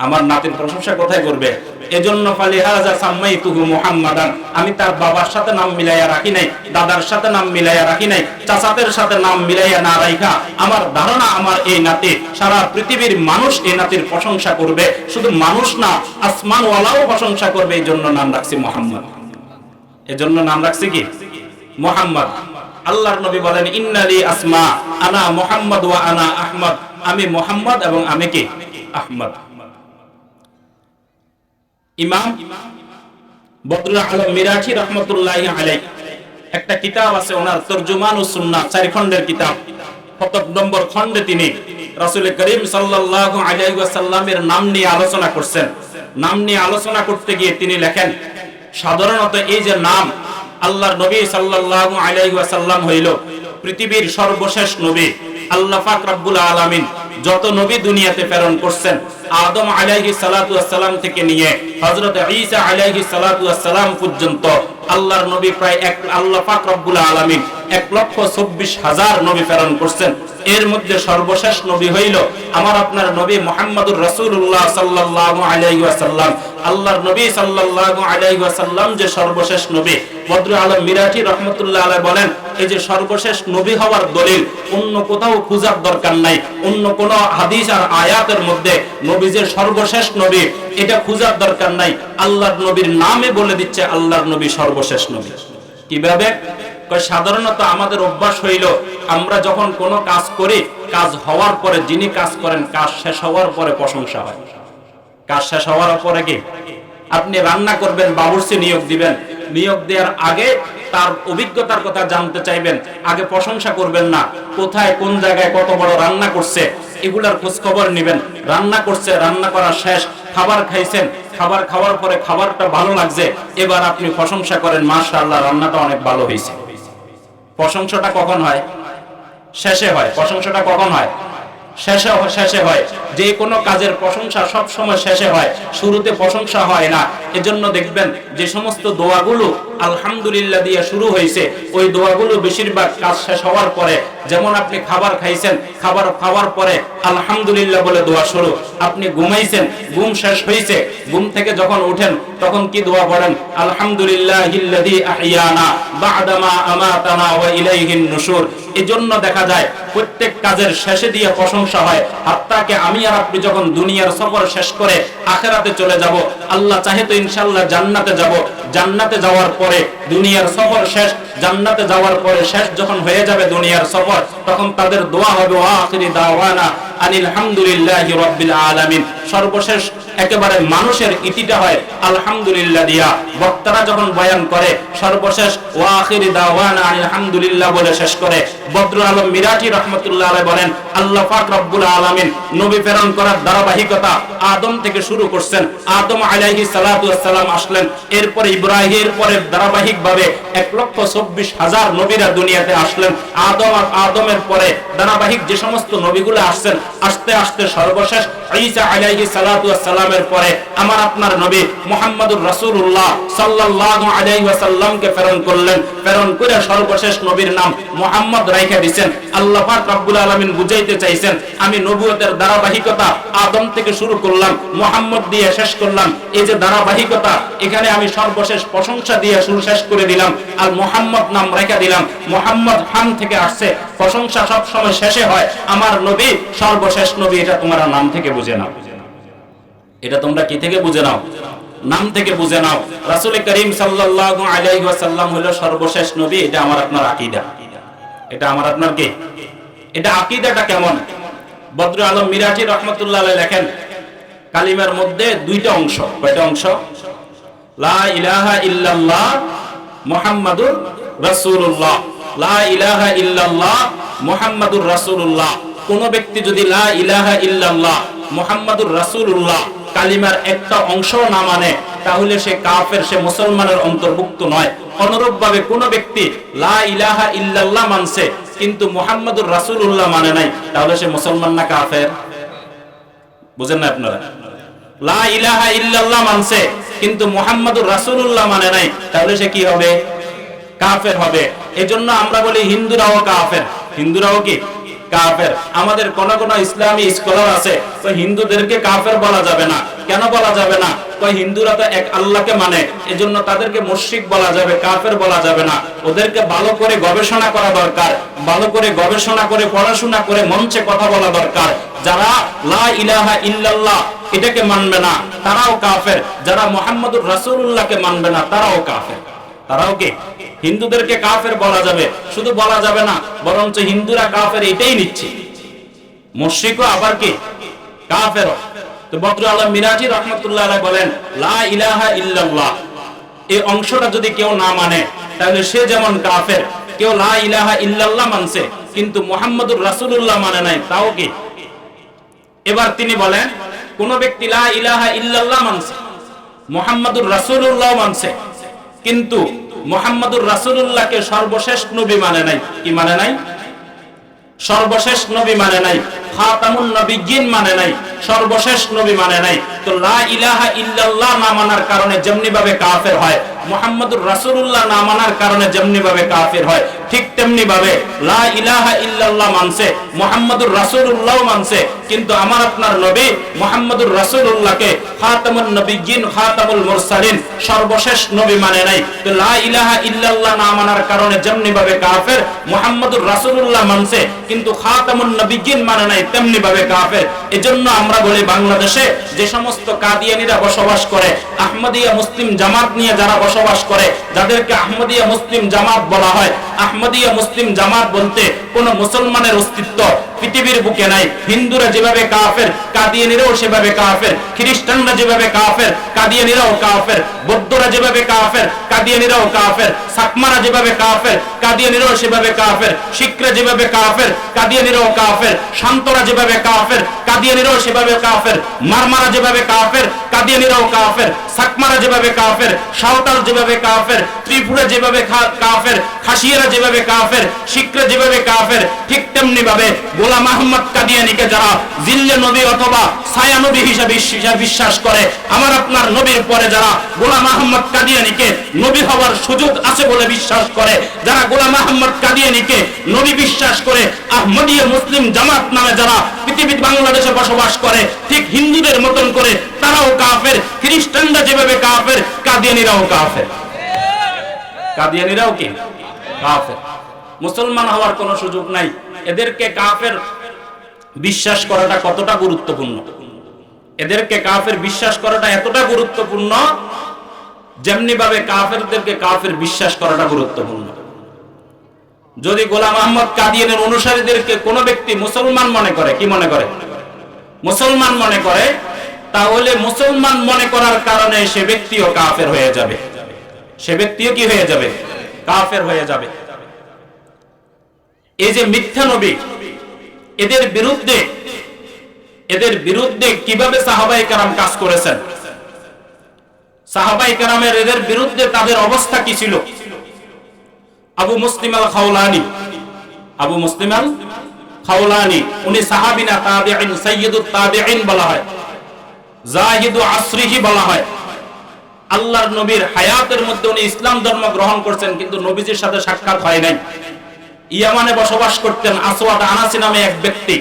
আমার নাতির প্রশংসা কোথায় করবে? এজন্য ফালিহাযা সাম্মাইতুহু মুহাম্মাদান, আমি তার বাবার সাথে নাম মিলাইয়া রাখি নাই, দাদার সাথে নাম মিলাইয়া রাখি নাই, চাচাদের সাথে নাম মিলাইয়া না রাখা আমার ধারণা আমার এই নাতি সারা পৃথিবীর মানুষ এই নাতির প্রশংসা করবে, শুধু মানুষ না আসমানওয়ালাও প্রশংসা করবে, এই জন্য নাম রাখছি মুহাম্মদ। এজন্য নাম রাখছি কি? মুহাম্মদ। আল্লাহর নবী বলেন, ইন্নালি আসমা আনা মুহাম্মদ ওয়া আনা আহমদ, আমি মুহাম্মদ এবং আমি কি? আহমদ। ইমাম বদরুল আলম মিরাঠি রহমতুল্লাহি আলাইহি একটা কিতাব আছে, ওনার তরজুমানুস সুন্নাহ 4 খণ্ডের কিতাব, 7 নম্বর খণ্ডে তিনি রাসূল করিম সাল্লাল্লাহু আলাইহি ওয়াসাল্লামের নাম নিয়ে আলোচনা করছেন। নাম নিয়ে আলোচনা করতে গিয়ে তিনি লেখেন, সাধারণত এই যে নাম আল্লাহর নবী সাল্লাল্লাহু আলাইহি ওয়াসাল্লাম হইল পৃথিবীর সর্বশেষ নবী। আল্লাহ পাক রব্বুল আলামিন যত নবী দুনিয়াতে প্রেরণ করছেন, আদম আলাইহিস সালাতু ওয়াস সালাম থেকে নিয়ে হযরত ঈসা আলাইহিস সালাতু ওয়াস সালাম পর্যন্ত আল্লাহর নবী প্রায় আল্লাহ পাক রব্বুল আলামিন 1,24,000 নবী প্রেরণ করছেন। এর মধ্যে সর্বশেষ নবী হইল আমার আপনার নবী মুহাম্মদুর রাসূলুল্লাহ সাল্লাল্লাহু আলাইহি ওয়াসাল্লাম। আল্লাহর নবী সাল্লাল্লাহু আলাইহি ওয়াসাল্লাম যে সর্বশেষ নবী, বদরুল আলম মিরাঠি রাহমাতুল্লাহ আলাইহি বলেন, এই যে সর্বশেষ নবী হওয়ার দলিল অন্য কোথাও খোঁজার দরকার নাই, অন্য কোন হাদিস আর আয়াতের মধ্যে নবী যে সর্বশেষ নবী এটা খোঁজার দরকার নাই, আল্লাহর নবীর নামে বলে দিচ্ছে আল্লাহর নবী সর্বশেষ নবী। কিভাবে? সাধারণত আমাদের অভ্যাস হইল আমরা যখন কোনো কাজ করি, কাজ হওয়ার পরে যিনি কাজ করেন, কাজ শেষ হওয়ার পরে প্রশংসা হয়। কাজ শেষ হওয়ার পরে কি আপনি রান্না করবেন, বাবুর্চি নিয়োগ দিবেন, নিয়োগ দেওয়ার আগে তার অভিজ্ঞতার কথা জানতে চাইবেন, আগে প্রশংসা করবেন না। কোথায় কোন জায়গায় কত বড় রান্না করছে এগুলার খোঁজ খবর নেবেন। রান্না করছে, রান্না করা শেষ, খাবার খাইছেন, খাবার খাওয়ার পরে খাবারটা ভালো লাগছে, এবার আপনি প্রশংসা করেন, মাশাআল্লাহ রান্নাটা অনেক ভালো হয়েছে। প্রশংসাটা কখন হয়? শেষে হয়। প্রশংসাটা কখন হয়? শেষে হয়। যে কোনো কাজের প্রশংসা সব সময় শেষে হয়, শুরুতে প্রশংসা হয় না। এজন্য দেখবেন যে সমস্ত দোয়াগুলো আলহামদুলিল্লাহ দিয়ে শুরু হয়েছে, ওই দোয়াগুলো বেশিরভাগ কাজ শেষ হওয়ার পরে, যেমন আপনি খাবার খাইছেন, খাবার খাওয়ার পরে আলহামদুলিল্লাহ বলে দোয়া শুরু। আপনি ঘুমাইছেন, ঘুম শেষ হয়েছে, ঘুম থেকে যখন উঠেন তখন কি দোয়া পড়েন? আলহামদুলিল্লাহিল্লাযী আহইয়ানা বা'দা মা আমাতানা ওয়া ইলাইহিন নুশুর। এজন্য দেখা যায় প্রত্যেক কাজের শেষে দিয়ে প্রশংসা হয়। হাত্তাকে আমি আর আপনি যখন দুনিয়ার সফর শেষ করে আখিরাতে চলে যাব, আল্লাহ চাহে তো ইনশাআল্লাহ জান্নাতে যাব। জান্নাতে যাওয়ার পরে দুনিয়ার সফর শেষ, জান্নাতে যাওয়ার পরে শেষ যখন হয়ে যাবে দুনিয়ার সফর, তখন তাদের দোয়া হবে ওয়া আখিরি দাওয়ানা আনিল হামদুলিল্লাহি রাব্বিল আলামিন। সর্বশেষ একেবারে মানুষের ইতিটা হয় আলহামদুলিল্লাহ দিয়া। বক্তারা যখন বয়ান করে সর্বশেষ ওয়া আখিরি দাওয়ানা আনিল হামদুলিল্লাহ বলে শেষ করে। বদরুল আলম মিরাটি রাহমাতুল্লাহ আলাইহি বলেন, আল্লাহ পাক রব্বুল আলামিন নবী প্রেরণ করার ধারাবাহিকতা আদম থেকে শুরু করছেন। আদম আলাইহিস সালাতু ওয়াস সালাম আসলেন, এরপরে ইব্রাহিমের পরে ধারাবাহিকভাবে 1,24,000 নবীরা দুনিয়াতে আসলেন। আদমের পরে ধারাবাহিক যে সমস্ত নবীগুলো আসছেন, আস্তে আস্তে সর্বশেষ ঈসা আলাইহিস সালাতু ওয়াস সালামের পরে আমার আপনার নবী মুহাম্মদুর রাসূলুল্লাহ সাল্লাল্লাহু আলাইহি ওয়াসাল্লামকে প্রেরণ করলেন। প্রেরণ করে সর্বশেষ নবীর নাম মুহাম্মদ রাইখা দিয়েছেন। আল্লাহ পাক রব্বুল আলামিন বুঝাইতে চাইছেন, আমি নবুয়তের ধারাবাহিকতা আদম থেকে শুরু করলাম, মুহাম্মদ দিয়ে শেষ করলাম। এই যে ধারাবাহিকতা, এখানে আমি সর্বশেষ প্রশংসা দিয়ে শুরু শেষ করে দিলাম, আর মুহাম্মদ নাম রেখে দিলাম। মুহাম্মদ হাম থেকে আসছে, প্রশংসা সব সময় শেষে হয়। আমার নবী সর্বশেষ নবী, এটা তোমরা নাম থেকে বুঝে নাও। এটা তোমরা কি থেকে বুঝে নাও? নাম থেকে বুঝে নাও। রাসূল করিম সাল্লাল্লাহু আলাইহি ওয়াসাল্লাম হলো সর্বশেষ নবী। এটা আমার আপনার আকীদা। এটা আমার আপনার কি? এটা আকীদাটা কেমন? বদরুল আলম মিরাটি রাহমাতুল্লাহ আলাইহি লেখেন, কালিমার মধ্যে দুইটা অংশ। কয়টা অংশ? লা ইলাহা ইল্লাল্লাহ মুহাম্মাদুর রাসূলুল্লাহ। লা ইলাহা ইল্লাল্লাহ মুহাম্মাদুর রাসূলুল্লাহ। কোন ব্যক্তি যদি লা ইলাহা ইল্লাল্লাহ মুহাম্মাদুর রাসূলুল্লাহ কালিমার একটা অংশ না মানে, তাহলে সে কাফের, সে মুসলমানের অন্তর্ভুক্ত নয়। অনুরূপভাবে কোন ব্যক্তি লা ইলাহা ইল্লাল্লাহ মানছে কিন্তু মুহাম্মাদুর রাসূলুল্লাহ মানে নাই, তাহলে সে মুসলমান না কাফের? বুঝেন না আপনারা? লা ইলাহা ইল্লাল্লাহ মানছে কিন্তু মুহাম্মাদুর রাসূলুল্লাহ মানে নাই, তাহলে সে কি হবে? কাফের হবে। এজন্য আমরা বলি হিন্দুরাও কাফের। হিন্দুরাও কি? কাফের। আমাদের কোন কোন ইসলামী স্কলার আছে, তো হিন্দুদেরকে কাফের বলা যাবে না। কেন বলা যাবে না? কই হিন্দুরা তো এক আল্লাহকে মানে, এজন্য তাদেরকে মুশরিক বলা যাবে, কাফের বলা যাবে না। ওদেরকে ভালো করে গবেষণা করা দরকার, ভালো করে গবেষণা করে পড়াশোনা করে মঞ্চে কথা বলা দরকার। যারা লা ইলাহা ইল্লাল্লাহ এটাকে মানবে না তারাও কাফের, যারা মুহাম্মাদুর রাসূলুল্লাহকে মানবে না তারাও কাফের। তারাও কি? হিন্দুদেরকে কাফের বলা যাবে, শুধু বলা যাবে না, বরঞ্চ হিন্দুরা কাফের এটাই নিচ্ছে। মুশরিকও আবার কি? কাফেরও। তো বদরুল আলম মিরাজি রাহমাতুল্লাহ আলাইহি বলেন, লা ইলাহা ইল্লাল্লাহ এই অংশটা যদি কেউ না মানে, তাহলে সে যেমন কাফের। কেউ লা ইলাহা ইল্লাল্লাহ মানছে কিন্তু মুহাম্মাদুর রাসূলুল্লাহ মানে নাই, তাও কি? এবার তিনি বলেন, কোন ব্যক্তি লা ইলাহা ইল্লাল্লাহ মানছে, মুহাম্মাদুর রাসূলুল্লাহ মানছে, কিন্তু মুহাম্মাদুর রাসূলুল্লাহকে সর্বশেষ নবী মানে নাই। কি মানে নাই? সর্বশেষ নবী মানে নাই। খাতামুন নবিয়্যিন মানে নাই, সর্বশেষ নবী মানে নাই। তো লা ইলাহা ইল্লাল্লাহ না মানার কারণে যেমনি ভাবে কাফের হয়, মুহাম্মাদুর রাসূলুল্লাহ না মানার কারণে যেমনি ভাবে কাফের হয়, ঠিক তেমনি ভাবে লা ইলাহা ইল্লাল্লাহ মানছে, মুহাম্মাদুর রাসূলুল্লাহ মানছে, কিন্তু আমার আপনার নবী মুহাম্মাদুর রাসূলুল্লাহকে খাতামুন নবিয়্যিন, খাতামুল মুরসালিন, সর্বশেষ নবী মানে নাই। তো লা ইলাহা ইল্লাল্লাহ না মানার কারণে যেমনি ভাবে কাফের, মুহাম্মাদুর রাসূলুল্লাহ মানছে কিন্তু খাতামুন নবিয়্যিন মানে নাই, তেমনি ভাবে কাফের। এজন্য আমরা আমরা বলি বাংলাদেশে যে সমস্ত কাদিয়ানীরা বসবাস করে, আহমদিয়া মুসলিম জামাত নিয়ে যারা বসবাস করে, যাদেরকে আহমদিয়া মুসলিম জামাত বলা হয়, আহমদিয়া মুসলিম জামাত বলতে কোন মুসলমানের অস্তিত্ব পৃথিবীর বুকে নাই। হিন্দুরা যেভাবে কাফের, কাদিয়ানীরাও সেভাবে কাফের, খ্রিস্টানরা যেভাবে কাফের, কাদিয়ানীরাও কাফের, বৌদ্ধরা যেভাবে কাফের, কাদিয়ানীরাও কাফের, সাকমারা যেভাবে কাফের, কাদিয়ানীরাও সেভাবে কাফের, শিখরা যেভাবে কাফের, কাদিয়ানীরাও কাফের, শান্তরা যেভাবে কাফের, কাদিয়ানীরাও সেভাবে কাফের, মারমারা যেভাবে কাফের, কাদিয়ানীরাও কাফের, সাকমারা যেভাবে কাফের, সাঁওতাল যেভাবে কাফের, ত্রিপুরা যেভাবে কাফের, খাসিয়ারা যেভাবে কাফের, শিখরা যেভাবে কাফের, ঠিক তেমনি ভাবে গোলাম আহমদ কাদিয়ানীকে যারা জিল্লে নবী অথবা ছায়া নবী হিসেবে বিশ্বাস করে, আমার আপনার নবীর পরে যারা গোলাম আহমদ কাদিয়ানীকে নবী হওয়ার সুযোগ আছে বলে বিশ্বাস করে, যারা গোলাম আহমদ কাদিয়ানীকে নবী বিশ্বাস করে, আহমদিয়া মুসলিম জামাত নামে যারা পৃথিবীর বাংলাদেশে বসবাস করে, ঠিক হিন্দুদের মতন করে তারাও কাফের, খ্রিস্টানরা যেভাবে কাফের, কাদিয়ানীরাও কাফের। কাদিয়ানীরাও কি কাফের? মুসলমান হওয়ার কোনো সুযোগ নাই। এদেরকে কাফের বিশ্বাস করাটা কতটা গুরুত্বপূর্ণ, এদেরকে কাফের বিশ্বাস করাটা এতটা গুরুত্বপূর্ণ যেমনি ভাবে কাফেরদেরকে কাফের বিশ্বাস করাটা গুরুত্বপূর্ণ। যদি গোলাম আহমদ কাদিয়ানীর অনুসারীদেরকে কোনো ব্যক্তি মুসলমান মনে করে, কি মনে করে? মুসলমান মনে করে, তাহলে মুসলমান মনে করার কারণে সে ব্যক্তিও কাফের হয়ে যাবে, সে ব্যক্তিও কি হয়ে যাবে? কাফের হয়ে যাবে। এই যে মিথ্যা নবী, এদের বিরুদ্ধে কিভাবে সাহাবায়ে কেরাম কাজ করেছেন, সাহাবায়ে কেরামের এদের বিরুদ্ধে তাদের অবস্থা কি ছিল? আবু মুসলিম আল খাওলানি, আবু মুসলিম আল খাওলানি উনি সাহাবী না তাবিঈন, সাইয়্যিদুত তাবিঈন বলা হয়, জাহিদু আসরিহি বলা হয়। আল্লাহর নবীর হায়াতের মধ্যে উনি ইসলাম ধর্ম গ্রহণ করছেন, কিন্তু নবীজির সাথে সাক্ষাৎ হয় নাই। ইয়ামানে বসবাস করতেন আসওয়াদ আনাসি নামে এক ব্যক্তি।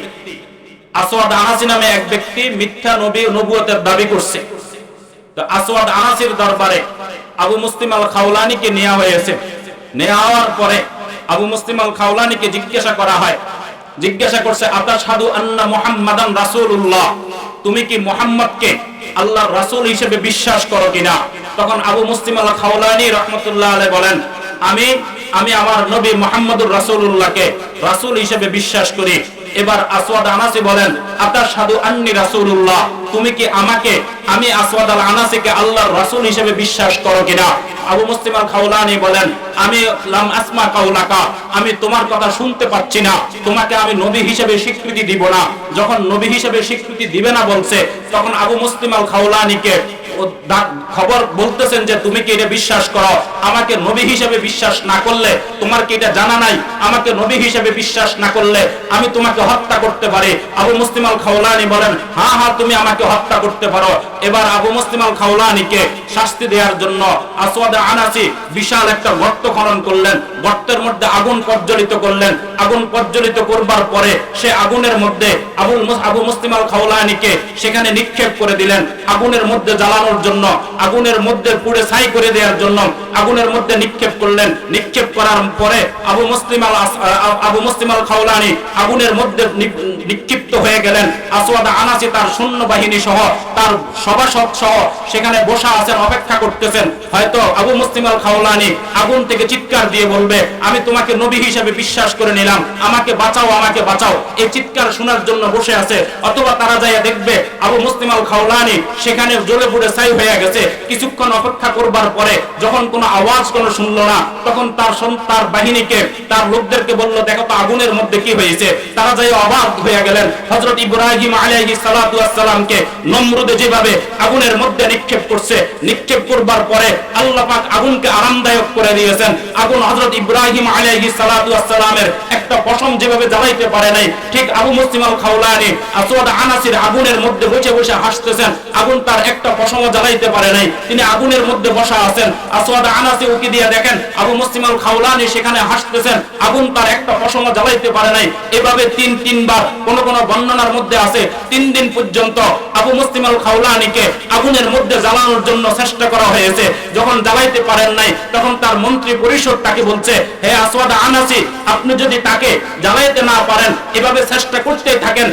আসওয়াদ আনাসি নামে এক ব্যক্তি মিথ্যা নবুয়তের দাবি করছে। তো আসওয়াদ আনাসির দরবারে আবু মুসলিম আল খাওলানিকে নেওয়া হয়েছে। নেওয়ার পরে আবু মুসলিম আল খাওলানিকে জিজ্ঞাসা করা হয়, জিজ্ঞাসা করছে আতাশহাদু আন্না মুহাম্মাদান রাসূলুল্লাহ, তুমি কি মুহাম্মদকে আল্লাহর রাসূল হিসেবে বিশ্বাস করো কিনা? তখন আবু মুসলিম আল খাওলানি রাহমাতুল্লাহ আলাইহি বলেন, আমি আমার নবী মুহাম্মদুর রাসূলুল্লাহকে রাসূল হিসেবে বিশ্বাস করি। এবার আসওয়াদ আনাসি বলেন, আতাশহাদু আন্নী রাসূলুল্লাহ, তুমি কি আমি আসওয়াদ আল আনাসিকে আল্লাহর রাসূল হিসেবে বিশ্বাস করো কিনা? আবু মুসলিম আল খাওলানি বলেন, আমি লাম আসমা কাউলাকা, আমি তোমার কথা শুনতে পাচ্ছি না, তোমাকে আমি নবী হিসেবে স্বীকৃতি দিব না। যখন নবী হিসেবে স্বীকৃতি দিবে না বলছে, তখন আবু মুসলিম আল খাওলানিকে খবর বলতেছেন যে তুমি কি এটা বিশ্বাস করো? আমাকে নবী হিসেবে বিশ্বাস না করলে, তোমার কি এটা জানা নাই, আমাকে নবী হিসেবে বিশ্বাস না করলে আমি তোমাকে হত্যা করতে পারি। আবু মুসলিম আল খাওলানি বলেন, হ্যাঁ হ্যাঁ তুমি আমাকে হত্যা করতে পারো। এবার আবু মুসলিম আল খাওলানিকে শাস্তি দেওয়ার জন্য আসওয়াদ আনাসি বিশাল একটা গর্ত খনন করলেন, গর্তের মধ্যে আগুন প্রজ্বলিত করলেন। আগুন প্রজ্বলিত করবার পরে সে আগুনের মধ্যে আবু মুসলিম আল খাওলানিকে সেখানে নিক্ষেপ করে দিলেন। আগুনের মধ্যে জ্বালানোর জন্য, আগুনের মধ্যে পুড়ে ছাই করে দেওয়ার জন্য আগুনের মধ্যে নিক্ষেপ করলেন। নিক্ষেপ করার পরে আবু মুসলিম আল খাওলানি আগুনের মধ্যে নিক্ষিপ্ত হয়ে গেলেন। আসওয়াদ আনাসি তার সৈন্যবাহিনী সহ, তার সভাসদ সহ সেখানে বসা আছেন, অপেক্ষা করতেছেন। হয়তো আবু মুসলিম আল খাওলানি আগুন থেকে চিৎকার দিয়ে বলবে, আমি তোমাকে নবী হিসেবে বিশ্বাস করে নিলাম, আমাকে বাঁচাও, আমাকে বাঁচাও। এই চিৎকার শোনার জন্য বসে আছে। অথবা তারা যাইয়া দেখবে আবু মুসলিম আল খাওলানি সেখানে জ্বলে পুড়ে ছাই হয়ে গেছে। কিছুক্ষণ অপেক্ষা করবার পরে যখন কোনো আওয়াজ কোনো শুনলো না, তখন তার বাহিনীকে, তার লোকদেরকে বলল, দেখো তো আগুনের মধ্যে কি হয়েছে। তারা যাই অবাক হয়ে গেলেন। হযরত ইব্রাহিম আলাইহিস সালাতু ওয়াস সালামকে নমরুদ যেভাবে আগুনের মধ্যে নিক্ষেপ করছে, নিক্ষেপ করবার পরে আল্লাহ পাক আগুনকে আরামদায়ক করে দিয়েছেন। আগুন হযরত ইব্রাহিম আলাইহিস সালাতু ওয়াস সালামের একটা পশম যেভাবে জ্বালাইতে পারে নাই, ঠিক আবু মুসলিম আল খাওলানি আসওয়াদ আনাসির আগুনের মধ্যে বসে বসে হাসতেছেন, আগুন তার একটা পশমও জ্বালাইতে পারে নাই, তিনি আগুনের মধ্যে বসা আছেন। আসওয়াদ আনাসি উকি দিয়ে দেখেন আবু মুসলিম আল খাওলানি সেখানে হাসতেছেন, আগুন তার একটা পশমও জ্বালাইতে পারে নাই। এভাবে তিনবার কোন বর্ণনার মধ্যে আছে 3 দিন পর্যন্ত আবু মুসলিম আল খাওলানিকে আগুনের মধ্যে জ্বালানোর জন্য চেষ্টা করা হয়েছে। যখন জ্বালাইতে পারেন নাই তখন তার মন্ত্রী পরিষদ তাকে বলছে, হে আসওয়াদ আনাসি, আপনি যদি তাকে জ্বালাইতে না পারেন এভাবে চেষ্টা করতেই থাকেন,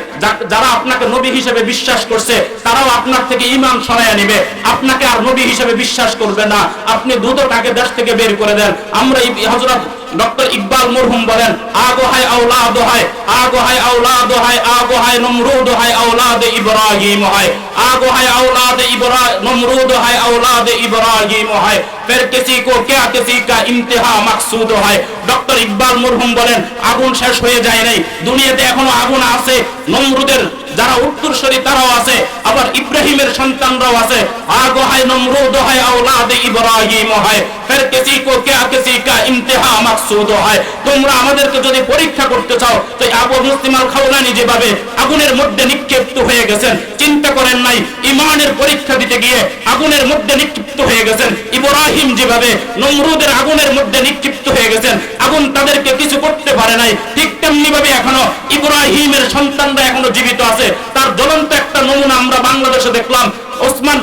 যারা আপনাকে নবী হিসেবে বিশ্বাস করছে তারাও আপনার থেকে ঈমান সরাইয়া নেবে, আপনাকে আর নবী হিসেবে বিশ্বাস করবে না, আপনি দ্রুত তাকে দেশ থেকে বের করে দেন। আমরা হযরত ডক্টর ইকবাল মরহুম বলেন, আগো হায় আওলাদ হায়, আগো হায় আওলাদ হায়, আগো হায় নমরুদ হায় আওলাদ ইব্রাহিম হায়, আগো হায় আওলাদ ইব্রাহিম নমরুদ হায় আওলাদ ইব্রাহিম হায়, फिर किसी को क्या किसी का ইমতিহা মাকসুদ হয়। ডক্টর ইকবাল মরহুম বলেন, আগুন শেষ হয়ে যায় নাই, দুনিয়াতে এখনো আগুন আছে, নমরুদের যারা উত্তরসূরি তারাও আছে, আবার ইব্রাহিমের সন্তানরাও আছে। আগো হায় নমরুদ হায় আওলাদ ইব্রাহিম হায়, फिर किसी को क्या किसी का ইমতিহা মাকসুদ হয়। তোমরা আমাদেরকে যদি পরীক্ষা করতে চাও তো আবু মুসলিম আল খাওলানি যেভাবে আগুনের মধ্যে নিক্ষিপ্ত হয়ে গেছেন, চিন্তা করেন নাই ঈমানের পরীক্ষা দিতে গিয়ে আগুনের মধ্যে নিক্ষিপ্ত হয়ে গেছেন। ইব্রাহিম যেভাবে নমরুদের আগুনের মধ্যে নিক্ষিপ্ত হয়ে গেছেন, আগুন তাদেরকে কিছু করতে পারে নাই, ঠিক তেমনি ভাবে এখনো ইব্রাহিমের সন্তানরা এখনো জীবিত আছে। তার জ্বলন্ত একটা নমুনা আমরা বাংলাদেশে দেখলাম, ওসমান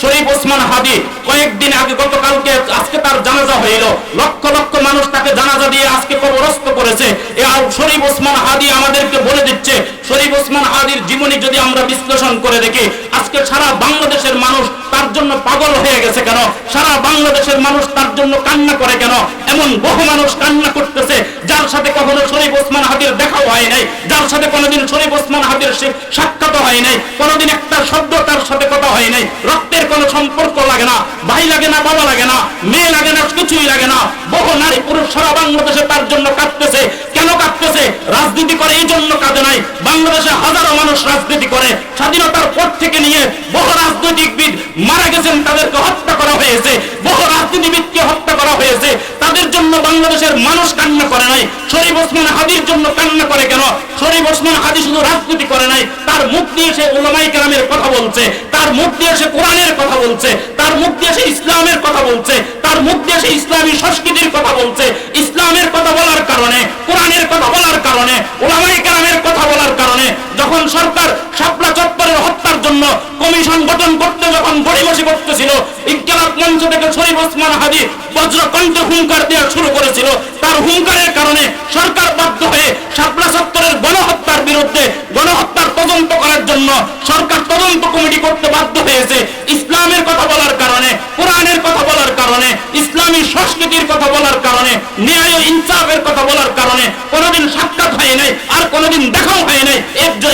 শরীফ ওসমান হাদি। কয়েকদিন আগে গতকালকে আজকে তার জানাজা হইল, লক্ষ লক্ষ মানুষ তাকে জানাজা দিয়ে আজকে কবরস্থ করেছে। আর শরীফ ওসমান হাদি আমাদেরকে বলে দিচ্ছে, শরীফ ওসমান হাদির জীবনী যদি আমরা বিশ্লেষণ করে দেখি, আজকে সারা বাংলাদেশের মানুষ তার জন্য পাগল হয়ে গেছে কেন, সারা বাংলাদেশের মানুষ তার জন্য কান্না করে কেন? এমন বহু মানুষ কান্না করতেছে যার সাথে কখনো শরীফ ওসমান হাদির দেখাও হয় নাই, যার সাথে কোনোদিন শরীফ ওসমান হাদির সাক্ষাৎ হয় নাই, কোনোদিন একটা শব্দ তার সাথে কথা হয় নাই, রক্তের কোনো সম্পর্ক লাগে না, ভাই লাগে না, বাবা লাগে না, মেয়ে লাগে না, কিছুই লাগে না। বহু নারী পুরুষ সারা বাংলাদেশে তার জন্য কাঁদতেছে। কেন কাঁদতেছে? রাজনীতি করে এই জন্য কাঁদে নাই। বাংলাদেশে হাজারো মানুষ রাজনীতি করে, স্বাধীনতার পর থেকে নিয়ে বহু রাজনৈতিকবিদ মারা গেছেন, তাদেরকে হত্যা করা হয়েছে, বহু রাজনীতিবিদকে হত্যা করা হয়েছে, তাদের জন্য বাংলাদেশের মানুষ কান্না করে নাই। শরীফ ওসমান হাদির জন্য কান্না করে কেন? শরীফ ওসমান হাদি শুধু রাজনীতি করে নাই, তার মুখ দিয়ে সে উলামায়ে কেরামের কথা বলছে, তার মুখ দিয়ে সে কোরআনের কথা বলছে, তার মুখ দিয়ে সে ইসলামের কথা বলছে, তার মুখ দিয়ে সে ইসলামী সংস্কৃতির কথা বলছে। ইসলামের কথা বলার কারণে, কোরআনের কথা বলার কারণে, উলামায়ে কেরামের কথা বলার কারণে যখন সরকার শাপলা চত্বরের হত্যার জন্য কমিশন গঠন করতে যখন গড়িমসি করতেছিল, ইনকিলাব মঞ্চ থেকে শরীফ ওসমান হাদি বজ্রকণ্ঠে হুঙ্কার দেওয়া শুরু করেছিল। তার হুঙ্কারের কারণে সরকার বাধ্য হয়ে শাপলা চত্বরের গণহত্যার বিরুদ্ধে গণহত্যার তদন্ত করার জন্য সরকার তদন্ত কমিটি করতে বাধ্য হয়েছে। ইসলামের কথা বলার কারণে, কোরআনের কথা বলার কারণে, ইসলামী সংস্কৃতির কথা বলার কারণে, ন্যায় ও ইনসাফের কথা বলার কারণে কোনোদিন সাক্ষাৎ হয় নাই, আর কোনোদিন দেখাও হয় নাই।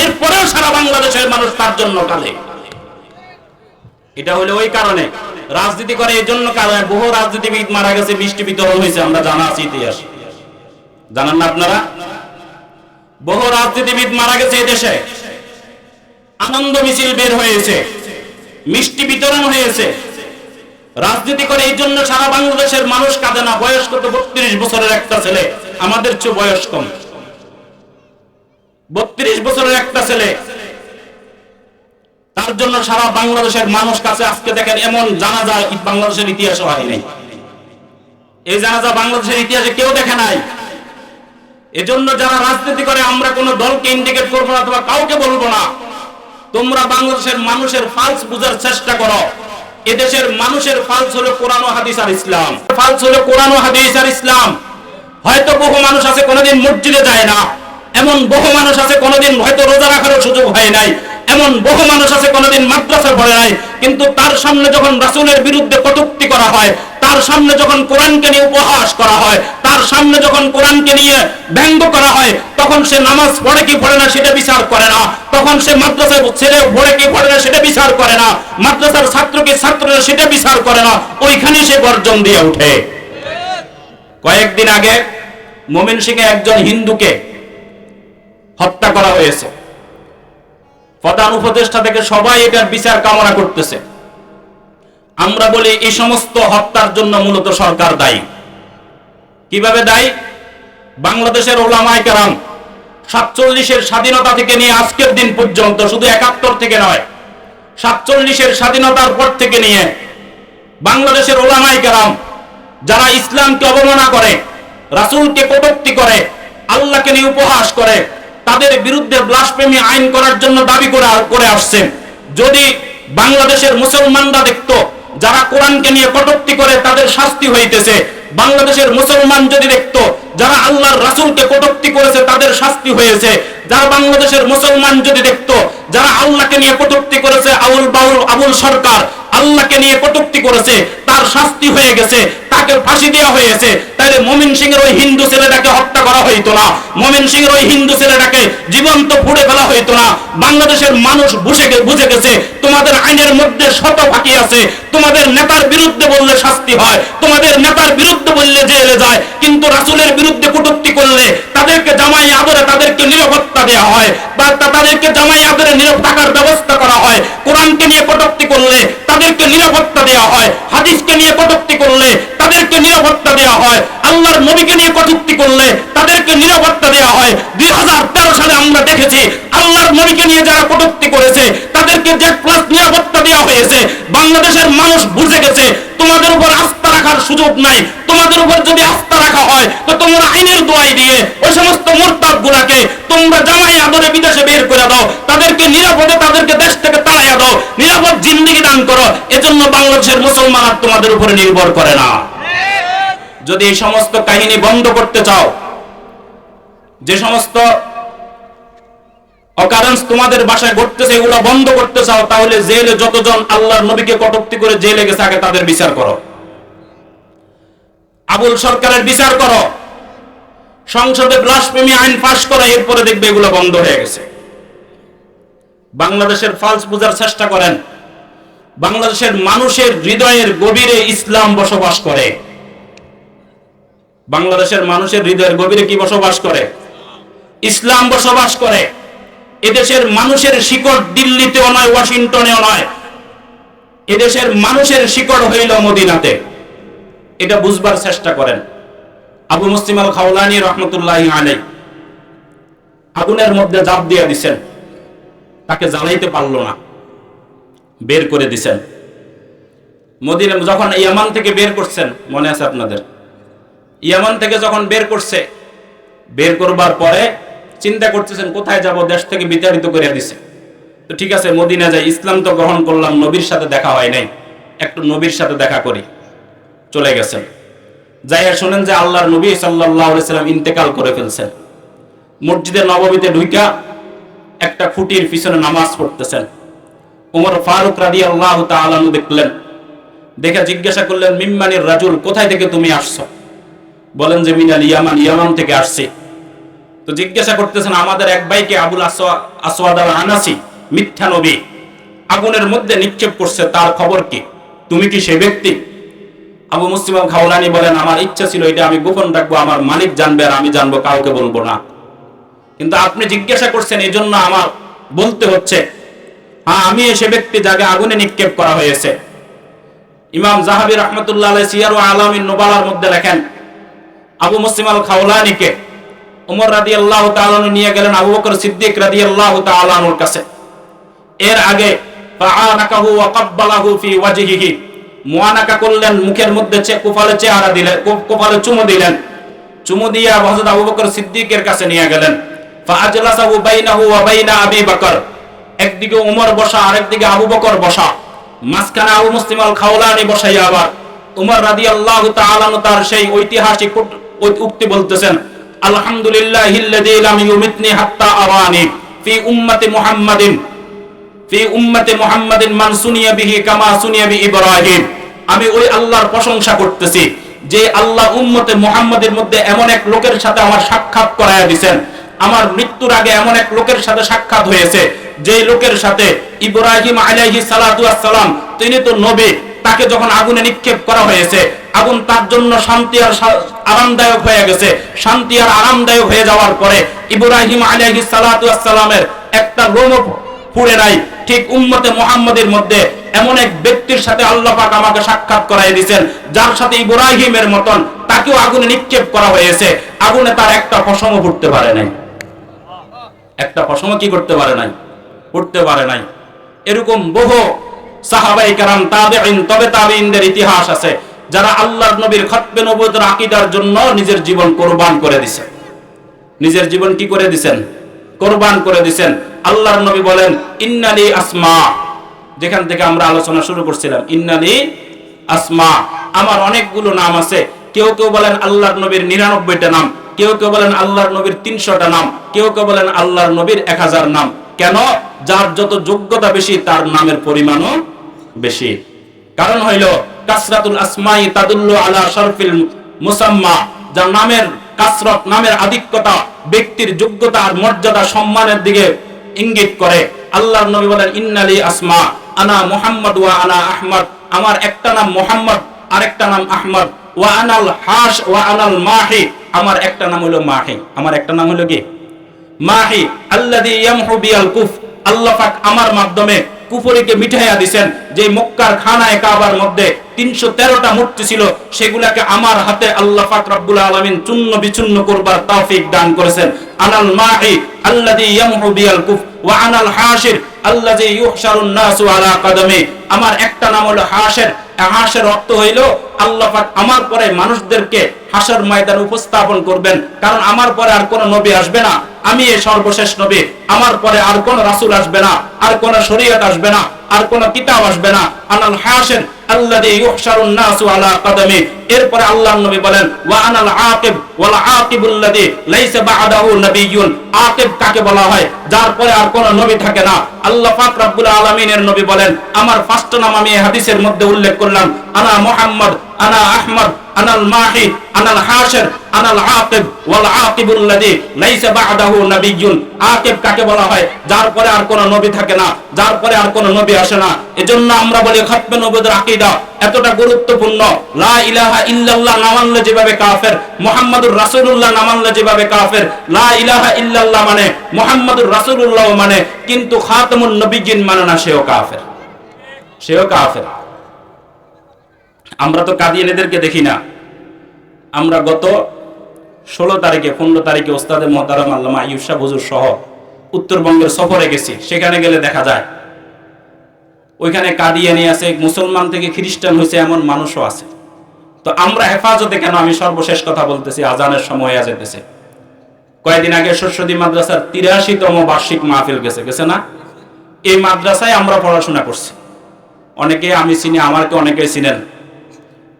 এর পরেও সারা বাংলাদেশের মানুষ তার জন্য কাঁদে। এটা হলো ওই কারণে রাজনীতি করে, এই জন্য কারণে বহু রাজনীতিবিদ মারা গেছে, মিষ্টি বিতরণ হয়েছে, আমরা জানা আছে ইতিহাস, জানান না আপনারা? বহু রাজনীতিবিদ মারা গেছে এদেশে, আনন্দ মিছিল বের হয়েছে, মিষ্টি বিতরণ হয়েছে। রাজনীতি করে এই জন্য সারা বাংলাদেশের মানুষ কাঁদে না। বয়স কত? 32 বছরের একটা ছেলে, আমাদের চেয়ে বয়স কম, 32 বছরের একটা ছেলে, তার জন্য সারা বাংলাদেশের মানুষ কাছে আজকে দেখেন এমন জানাজা বাংলাদেশের ইতিহাসে হয় নাই। এই জানাজা বাংলাদেশের ইতিহাসে কেউ দেখে নাই। এজন্য যারা রাজনীতি করে আমরা কোন দলকে ইন্ডিকেট করবো না অথবা কাউকে বলবো না। তোমরা বাংলাদেশের মানুষের ফালস বুঝার চেষ্টা করো। এদেশের মানুষের ফালস হলো কোরআন ও হাদিস আর ইসলাম, ফালস হলো কোরআন ও হাদিস আর ইসলাম। হয়তো বহু মানুষ আছে কোনোদিন মসজিদে যায় না, এমন বহু মানুষ আছে কোনোদিন হয়তো রোজা রাখারও সুযোগ হয় নাই, এমন বহু মানুষ আছে কোনোদিন মাদ্রাসা পড়ে নাই, কিন্তু তার সামনে যখন রাসূলের বিরুদ্ধে কটূক্তি করা হয়, তার সামনে যখন কোরআনকে নিয়ে উপহাস করা হয়, তার সামনে যখন কোরআনকে নিয়ে ব্যঙ্গ করা হয়, তখন সে নামাজ পড়ে কি পড়ে না সেটা বিচার করে না, তখন সে মাদ্রাসায় ছেলে পড়ে কি পড়ে না সেটা বিচার করে না, মাদ্রাসার ছাত্র কি ছাত্ররা সেটা বিচার করে না, ওইখানে সে গর্জন দিয়ে ওঠে। কয়েকদিন আগে ময়মনসিংহে একজন হিন্দুকে হত্যা করা হয়েছে। প্রধান উপদেষ্টা থেকে সবাই এটার বিচার কামনা করতেছে। আমরা বলি এই সমস্ত হত্যার জন্য মূলত সরকার দায়ী। কিভাবে দায়ী? বাংলাদেশের উলামায়ে কেরাম 47-এর স্বাধীনতা থেকে নিয়ে আজকের দিন পর্যন্ত, শুধু 71 থেকে নয়, 47-এর স্বাধীনতার পর থেকে নিয়ে বাংলাদেশের ওলামায়ে কেরাম যারা ইসলামকে অবমাননা করে, রাসূলকে কটূক্তি করে, আল্লাহকে নিয়ে উপহাস করে, তাদের বিরুদ্ধে ব্লাসফেমি আইন করার জন্য দাবি করে আসছেন। যদি বাংলাদেশের মুসলমানরা দেখতো যারা কোরআনকে নিয়ে কটূক্তি করে তাদের শাস্তি হইতেছে, বাংলাদেশের মুসলমান যদি দেখতো যারা আল্লাহর রাসূলকে কটূক্তি করেছে তাদের শাস্তি হয়েছে, যারা বাংলাদেশের মুসলমান যদি দেখতো যারা আল্লাহকে নিয়ে কটূক্তি করেছে, আবুল সরকার আল্লাহকে নিয়ে কটূক্তি করেছে তার শাস্তি হয়ে গেছে, তাকে ফাঁসি দেওয়া হয়েছে, তাহলে ময়মনসিংহের ওই হিন্দু ছেলেটাকে হত্যা করা হইতো না, ময়মনসিংহের ওই হিন্দু ছেলেটাকে জীবন্ত পুড়ে ফেলা হইতো না। বাংলাদেশের মানুষ বুঝে গেছে তোমাদের আইনের মধ্যে শত ফাঁকি আছে, তোমাদের নেতার বিরুদ্ধে বললে শাস্তি হয়, তোমাদের নেতার বিরুদ্ধে বললে জেলে যায়, কিন্তু রাসূলের বিরুদ্ধে কটূক্তি করলে তাদেরকে জামাই আদরে তাদেরকে নিরাপত্তা দেওয়া হয়, বা তাদেরকে জামাই আদরে নীরব থাকার ব্যবস্থা করা হয়। কোরআনকে নিয়ে কটূক্তি করলে তাদেরকে নিরাপত্তা দেওয়া হয়, হাদিসকে নিয়ে কটূক্তি করলে তাদেরকে নিরাপত্তা দেওয়া হয়, আল্লাহর নবীকে নিয়ে কটূক্তি করলে তাদেরকে নিরাপত্তা দেওয়া হয়। 2013 সালে আমরা দেখেছি আল্লাহর নবীকে নিয়ে যারা কটূক্তি করেছে তাদেরকে জেড প্লাস নিরাপত্তা দেওয়া হয়েছে। বাংলাদেশের মানুষ বুঝে গেছে তোমাদের উপর আস্থা রাখার সুযোগ নাই, তোমাদের উপর যদি আস্থা রাখা হয় তো তোমরা আইনের দোয়াই দিয়ে ওই সমস্ত মুরতাদগুলোকে তোমরা জামাই আদরে বিদেশে বের করে দাও, তাদেরকে নিরাপদে তাদেরকে দেশ থেকে তাড়াইয়া দাও, নিরাপদ জিন্দেগি দান করো। এজন্য বাংলাদেশের মুসলমান আর তোমাদের উপরে নির্ভর করে না। যদি এই সমস্ত কাহিনী বন্ধ করতে চাও, যে সমস্ত অকারেন্স তোমাদের বাসায় ঘটতেছে এগুলো বন্ধ করতে চাও, তাহলে জেলে যতজন আল্লাহর নবীকে কটূক্তি করে জেলে গেছে আগে তাদের বিচার করো, আবুল সরকারের বিচার করো, সংসদে ব্লাসফেমি আইন পাস করো, এরপরে দেখবে এগুলো বন্ধ হয়ে গেছে। বাংলাদেশের ফালস বোঝার চেষ্টা করেন, বাংলাদেশের মানুষের হৃদয়ের গভীরে ইসলাম বসবাস করে। বাংলাদেশের মানুষের হৃদয়ের গভীরে কি বসবাস করে? ইসলাম বসবাস করে। এদেশের মানুষের শিকড় দিল্লিতেও নয়, ওয়াশিংটনেও নয়, এদেশের মানুষের শিকড় হইল মদিনাতে। এটা বুঝবার চেষ্টা করেন। আবু মুসলিম আল খাওলানী রহমতুল্লাহি আলাইহি আগুনের মধ্যে জাপ দিয়ে দিছেন, তাকে জ্বালাইতে পারলো না, বের করে দিছেন। মদিনা যখন ইয়ামান থেকে বের করছেন, মনে আছে আপনাদের, ইয়ামান থেকে যখন বের করছে, বের করবার পরে চিন্তা করতেছেন কোথায় যাব, দেশ থেকে বিতাড়িত করে দিছে। তো ঠিক আছে মদিনা যাই, ইসলাম তো গ্রহণ করলাম, নবীর সাথে দেখা হয় নাই, একটু নবীর সাথে দেখা করি। চলে গেছেন, যাইয়া শুনেন যে আল্লাহর নবী সাল্লাল্লাহু আলাইহি সাল্লাম ইন্তেকাল করে ফেলছেন। মসজিদে নববীতে ঢুইকা একটা খুঁটির পিছনে নামাজ পড়তেছেন। ওমর ফারুক রাদিয়াল্লাহু তাআলা আনহু দেখলেন, দেখে জিজ্ঞাসা করলেন মিম্মানির রাজুল, কোথায় থেকে তুমি আসছো? বলেন যে মিনাল ইয়ামান, ইয়ামান থেকে আসছি। তো জিজ্ঞাসা করতেছেন আমাদের এক ভাইকে আবুল আসওয়াদ আল আনাসি মিথ্যা নবী আগুনের মধ্যে নিক্ষেপ করছে, তার খবর কি? তুমি কি সেই ব্যক্তি? আবু মুসলিম আল খাওলানী বলেন আমার ইচ্ছা ছিল এটা আমি গোপন রাখবো, আমার মালিক জানবে আর আমি জানবো, কাউকে বলবো না, কিন্তু আপনি জিজ্ঞাসা করছেন এই জন্য আমার বলতে হচ্ছে। হ্যাঁ আমি সে ব্যক্তি যাকে আগুনে নিক্ষেপ করা হয়েছে। ইমাম যাহাবী রাহমাতুল্লাহ আলাইহি সিয়ার ওয়া আলামিন নুবালার মধ্যে লেখেন আবু মুসলিম আল খাওলানীকে ওমর রাদিয়াল্লাহু তাআলা নিয়ে গেলেন আবু বকর সিদ্দিক রাদিয়াল্লাহু তাআলা আনহুর কাছে। এর আগে ফাআনাকাহু ওয়া ক্বাব্বালাহু ফি ওয়াজহিহি, মুআনাকা করলেন, মুখের মধ্যে কুফালে চেহারা দিলেন, কুফালে চুমু দিলেন। চুমু দিয়া হযরত আবু বকর সিদ্দিকের কাছে নিয়ে গেলেন। ফাআজলাসাহু বাইনাহু ওয়া বাইনা আবি বকর, একদিকে ওমর বসা আরেকদিকে আবু বকর বসা, মাঝখানে আবু মুসলিম আল খাওলানী বসাইয়া আবার ওমর রাদিয়াল্লাহু তাআলা তার সেই ঐতিহাসিক উক্তি বলতেছেন আলহামদুলিল্লাহিল্লাযী লাম ইউমিতনি হাত্তা আরানি ফি উম্মতি মুহাম্মাদিন মান সুনিয়া বিহি কামা সুনিয়া বি ইব্রাহিম। আমি ওই আল্লাহর প্রশংসা করতেছি যে আল্লাহ উম্মতে মুহাম্মাদের মধ্যে এমন এক লোকের সাথে আমার সাক্ষাৎ করায়া দিবেন, আমার মৃত্যুর আগে এমন এক লোকের সাথে সাক্ষাৎ হয়েছে যে লোকের সাথে ইব্রাহিম আলাইহিস সালাতু ওয়াস সালাম, তিনি তো নবী, তাকে যখন আগুনে নিক্ষেপ করা হয়েছে আগুন তার জন্য শান্তি আর আরামদায়ক হয়ে গেছে। শান্তি আর আরামদায়ক হয়ে যাওয়ার পরে ইব্রাহিম আলাইহিস সালাতু ওয়াস সালামের একটা লোমও পুড়ে নাই। ঠিক উম্মতে মুহাম্মাদের মধ্যে এমন এক ব্যক্তির সাথে আল্লাহ পাক আমাকে সাক্ষাৎ করায় দিয়েছেন যার সাথে ইব্রাহিমের মতন তাকেও আগুনে নিক্ষেপ করা হয়েছে, আগুনে তার একটা পশমও ফুটতে পারে নাই, একটা পশমও কি করতে পারে নাই, ফুটতে পারে নাই। এরকম বহু সাহাবায়ে কেরাম, তাবেঈন, তবে তাবেঈনদের ইতিহাস আছে যারা আল্লাহর নবীর খতমে নবুয়তের আকীদার জন্য নিজের জীবন কোরবান করে দিয়েছেন। নিজের জীবন কি করে দিয়েছেন? কোরবান করে দিয়েছেন। আল্লাহর নবী বলেন ইন্নালি আসমা, যেখান থেকে আমরা আলোচনা শুরু করছিলাম, ইন্নালি আসমা, আমার অনেকগুলো নাম আছে। কেউ কেউ বলেন আল্লাহর নবীর 99টা নাম, কেউ কেউ বলেন আল্লাহর নবীর 300টা নাম, কেউ কেউ বলেন আল্লাহর নবীর 1000 নাম। কেন? যার যত যোগ্যতা বেশি তার নামের পরিমাণও বেশি। কারণ হইল কাসরাতুল আসমাই তাদুল্লু আলা শারফিল মুসাম্মা, যার নামের কাসরত, নামের আধিক্যতা ব্যক্তির যোগ্যতা আর মর্যাদা সম্মানের দিকে ইঙ্গিত করে। আল্লাহর নবী বলেন ইন্নালি আসমা আনা মুহাম্মদ ওয়া আনা আহমদ, আমার একটা নাম মুহাম্মদ, আরেকটা নাম আহমদ। ওয়া আনাল হাস ওয়া আনাল মাহি, আমার একটা নাম হলো মাহি, আমার একটা নাম হলো কি? মাহি। আল্লাযী ইয়ামহু বিল কুফ, আল্লাহ পাক আমার মাধ্যমে কুফরিকে মিটাইয়া দিবেন। যে মক্কার খানায়ে কাবার মধ্যে 313টা মূর্তি ছিল, সেগুলাকে আমার হাতে আল্লাহ পাক রব্বুল আলামিন চূর্ণ বিচূর্ণ করবার তৌফিক দান করেছেন। আনাল মাহি আল্লাযী ইয়ামহু বিল কুফ ওয়া আনাল হাসির আল্লাযী ইউহশারুন নাসু আলা কদমি, আমার একটা নাম হলো হাসির। হাসের অর্থ হইল আল্লাহ পাক আমার পরে মানুষদেরকে হাসর ময়দানে উপস্থাপন করবেন, কারণ আমার পরে আর কোন নবী আসবে না, আমি এই সর্বশেষ নবী। আমার পরে আর কোন রাসূল আসবে না, আর কোন শরীয়ত আসবে না, আর কোন কিতাব আসবে না। আনাল হাসির আল্লাযী ইউহশারুন নাসু আলা কদমি। এরপরে আল্লাহর নবী বলেন ওয়া আনাল আকিব ওয়াল আকিবুল্লাযী লাইসা বা'দাহু নাবিয়্যুন। আকিব কাকে বলা হয়? যার পরে আর কোন নবী থাকে না। আল্লাহ পাক রব্বুল আলামিনের নবী বলেন, আমার ফার্স্ট নাম আমি এই হাদিসের মধ্যে উল্লেখ করলাম, আনা মুহাম্মদ, আনা আহমদ, আনাল মাহি, আনাল হাসির, আনাল আকিব ওয়াল আকিবুল্লাযী লাইসা বা'দাহু নাবিয়্যুন। আকিব কাকে বলা হয়? যার পরে আর কোন নবী থাকে না, যার পরে আর কোন নবী আসে না। এজন্য আমরা বলি খতমে নবুয়তের আকীদা এতটা গুরুত্বপূর্ণ। লা ইলাহা ইল্লাল্লাহ না মানলে যেভাবে কাফের, মুহাম্মাদুর রাসূলুল্লাহ না মানলে যেভাবে কাফের। লা ইলাহা ইল্লাল্লাহ মানে মুহাম্মাদুর রাসূলুল্লাহ মানে, কিন্তু খাতামুন নবিয়্যিন মানে না, সেও কাফের, সেও কাফের। আমরা তো কাদিয়ানীদেরকে দেখি না। আমরা গত 16 তারিখে 15 তারিখে ওস্তাদে মুহতারাম আল্লামা আইয়ুব শাহ হুজুর সহ উত্তরবঙ্গের সফরে গেছি। সেখানে গেলে দেখা যায় ওইখানে কাদিয়ানী আছে, মুসলমান থেকে খ্রিস্টান হয়েছে এমন মানুষও আছে। তো আমরা হেফাজতে কেন? আমি সর্বশেষ কথা বলতেছি, আজানের সময় হয়ে যেতেছে। কয়েকদিন আগে সরস্বতী মাদ্রাসার 83তম বার্ষিক মাহফিল গেছে না? এই মাদ্রাসায় আমরা পড়াশোনা করছি, অনেকে আমি চিনি, আমাকে অনেকে চিনেন।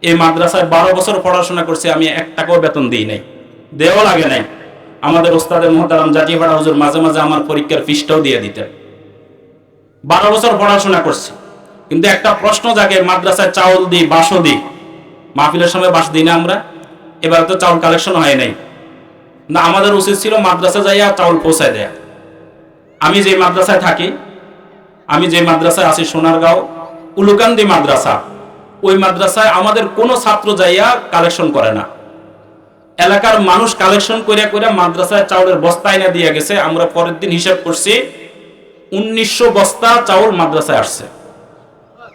এই মাদ্রাসায় 12 বছর পড়াশোনা করছি, আমি 1 টাকাও বেতন দিই নাই, দেওয়া লাগে নাই। আমাদের ওস্তাদে মুহতারাম জাটিপাড়া হুজুর মাঝে মাঝে আমার পরীক্ষার ফিসটাও দিয়ে দিতেন। 12 বছর পড়াশোনা করছি, কিন্তু একটা প্রশ্ন জাগে, মাদ্রাসায় চাউল দিই, বাঁশও দিই, মাহফিলের সময় বাঁশ দিই না আমরা? এবার তো চাউল কালেকশন হয় নাই না, আমাদের উচিত ছিল মাদ্রাসা যাইয়া চাউল পৌঁছায় দেয়া। আমি যে মাদ্রাসায় থাকি, আমি যে মাদ্রাসায় আছি সোনারগাঁও উলুকান্দি মাদ্রাসা, ওই মাদ্রাসায় আমাদের কোনো ছাত্র যাইয়া কালেকশন করে না। এলাকার মানুষ কালেকশন করে করে মাদ্রাসায় চাউলের বস্তা এনে দিয়ে গেছে। আমরা পরের দিন হিসাব করছি 1900 বস্তা চাউল মাদ্রাসায় আসছে।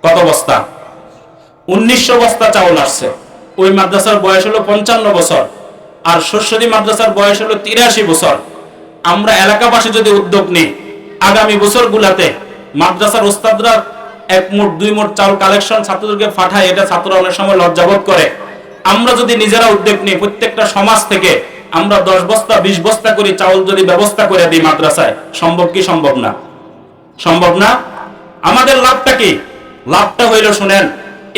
কত বস্তা? 1900 বস্তা চাউল আসছে। ওই মাদ্রাসার বয়স হলো 55 বছর, আর সরস্বতী মাদ্রাসার বয়স হলো 83 বছর। আমরা এলাকাবাসী যদি উদ্যোগ নিই, আগামী বছরগুলাতে মাদ্রাসার ওস্তাদরা 1 মুঠ 2 মুঠ চাউল কালেকশন ছাত্রদেরকে পাঠায়, এটা ছাত্ররা অনেক সময় লজ্জাবোধ করে। আমরা যদি নিজেরা উদ্যোগ নিই, প্রত্যেকটা সমাজ থেকে আমরা 10 বস্তা 20 বস্তা করে চাউল যদি ব্যবস্থা করে দিই মাদ্রাসায়, সম্ভব কি সম্ভব না? সম্ভব না? আমাদের লাভটা কি? লাভটা হইল, শুনেন,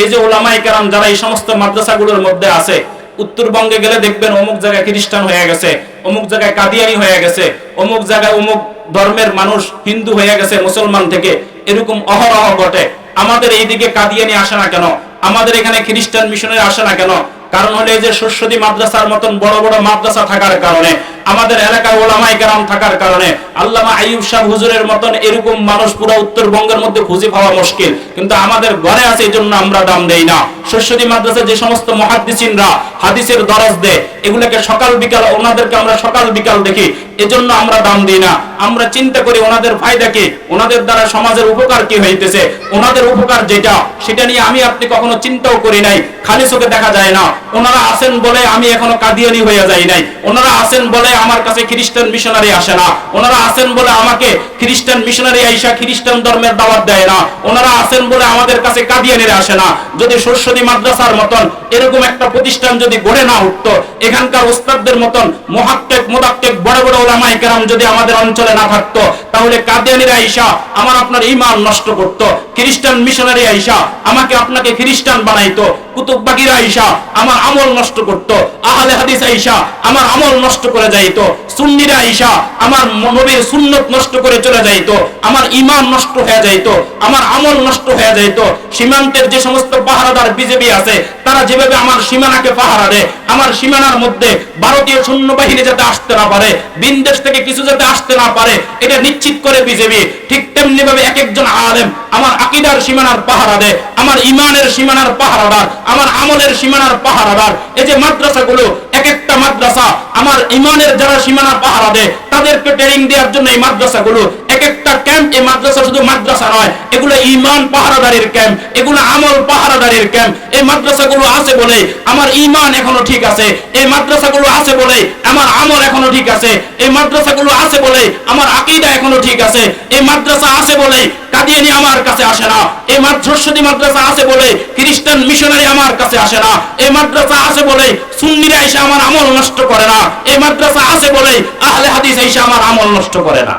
এই যে উলামায়ে কেরাম যারা এই সমস্ত মাদ্রাসাগুলোর মধ্যে আছে, উত্তরবঙ্গে গেলে দেখবেন অমুক জায়গায় খ্রিস্টান হয়ে গেছে, অমুক জায়গায় কাদিয়ানি হয়ে গেছে, অমুক জায়গায় অমুক ধর্মের মানুষ হিন্দু হয়ে গেছে মুসলমান থেকে, এরকম অহরহ ঘটে। আমাদের এইদিকে কাদিয়ানি আসে না কেন? আমাদের এখানে খ্রিস্টান মিশনারি আসে না কেন? কারণ হলো এই যে সরস্বতী মাদ্রাসার মতন বড় বড় মাদ্রাসা থাকার কারণে, আমাদের এলাকায় ওলামায়ে কেরাম থাকার কারণে, আল্লামা আইয়ুব শাহ হুজুরের মতন এরকম মানুষ পুরো উত্তরবঙ্গের মধ্যে খুঁজে পাওয়া মুশকিল, কিন্তু আমাদের ঘরে আছে, এই জন্য আমরা দাম দেই না। সরস্বতী মাদ্রাসায় যে সমস্ত মুহাদ্দিসিনরা হাদিসের দরজ দেয়, এগুলোকে সকাল বিকাল, ওনাদেরকে আমরা সকাল বিকাল দেখি, এজন্য আমরা দাম দিই না। আমরা চিন্তা করি ওনাদের ফায়দা কি, ওনাদের দ্বারা সমাজের উপকার কি হইতেছে, ওনাদের উপকার যেটা, সেটা নিয়ে আমি আপনি কখনো চিন্তাও করি নাই, খালি চোখে দেখা যায় না। ওনারা আছেন বলে আমি এখনো কাদিয়ানি হয়ে যাই নাই, ওনারা আছেন বলে বলে আমার কাছে খ্রিস্টান মিশনারি আসে না, ওনারা আছেন বলে আমাকে খ্রিস্টান মিশনারি আইসা খ্রিস্টান ধর্মের দাওয়াত দেয় না, ওনারা আছেন বলে আমাদের কাছে কাদিয়ানিরা আসে না। যদি সরস্বতী মাদ্রাসার মতন এরকম একটা প্রতিষ্ঠান যদি গড়ে না উঠতো, এখানকার ওস্তাদদের মতন মুহাক্কিক মুদাক্কিক বড় বড় উলামায়ে কেরাম যদি আমাদের অঞ্চলে না থাকতো, তাহলে কাদিয়ানিরা আইসা আমার আপনার ঈমান নষ্ট করতো, খ্রিস্টান মিশনারি আইসা আমাকে আপনাকে খ্রিস্টান বানাইতো, কুতুববাগীরা আইসা আমার আমল নষ্ট করতো, আহলে হাদিস আইসা আমার আমল নষ্ট করে যাইতো, সুন্নিরা আইসা আমার নবীর সুন্নত নষ্ট করে চলে যাইতো, আমার ঈমান নষ্ট হয়ে যাইতো, আমার আমল নষ্ট হয়ে যাইতো। সীমান্তের যে সমস্ত পাহারাদার বিজেপি আছে, তারা যেভাবে আমার সীমানাকে পাহারা দেয়, আমার সীমানার মধ্যে ভারতীয় সৈন্যবাহিনী যাতে আসতে না পারে, বিদেশ থেকে কিছু যাতে আসতে না পারে, এটা নিশ্চিত করে বিজেপি। ঠিক তেমনি ভাবে এক একজন আলেম আমার আকীদার সীমানার পাহারা দেয়, আমার ঈমানের সীমানার পাহারাদার, আমার আমলের সীমানার পাহারাদার। এই যে মাদ্রাসাগুলো, এক একটা মাদ্রাসা আমার ঈমানের যারা সীমানা পাহারা দেয়, তাদেরকে ট্রেনিং দেওয়ার জন্য এই মাদ্রাসাগুলো, এক একটা ক্যাম্প। এই মাদ্রাসা শুধু মাদ্রাসা নয়, এগুলো ঈমান পাহারাদারির ক্যাম্প, এগুলো আমল পাহারাদারির ক্যাম্প। এই মাদ্রাসাগুলো আছে বলে আমার ঈমান এখনো ঠিক আছে, এই মাদ্রাসাগুলো আছে বলে আমার আমল এখনো ঠিক আছে, এই মাদ্রাসাগুলো আছে বলে আমার আকীদা এখনো ঠিক আছে, এই মাদ্রাসা আছে বলে কাদিয়ানি আমার কাছে আসে না, এই সরস্বতী মাদ্রাসা আছে বলে খ্রিস্টান মিশনারি আমার কাছে আসে না, এই মাদ্রাসা আছে বলে সুন্নিরা এসে আমার আমল নষ্ট করে না, এই মাদ্রাসা আছে বলে আহলে হাদিস এসে আমার আমল নষ্ট করে না।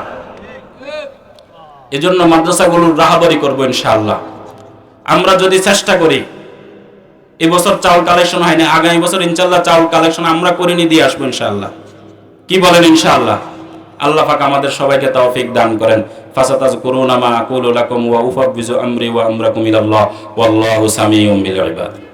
এজন্য মাদ্রাসাগুলোর রাহাবারি করবো ইনশাআল্লাহ। আমরা যদি চেষ্টা করি, এবছর চাউল কালেকশন হয়নি, আগামী বছর ইনশাআল্লাহ চাউল কালেকশন আমরা করে নিয়ে দিয়ে আসবো ইনশাআল্লাহ। কি বলেন ইনশাআল্লাহ? আল্লাহ পাক আমাদের সবাইকে তৌফিক দান করেন। ফাসাতাযকুরুনা মা আকুলু লাকুম ওয়া উফাব্বিজু আমরি ওয়া আমরাকুম ইলাল্লাহ ওয়াল্লাহু সামিউম বিল ইবাদ।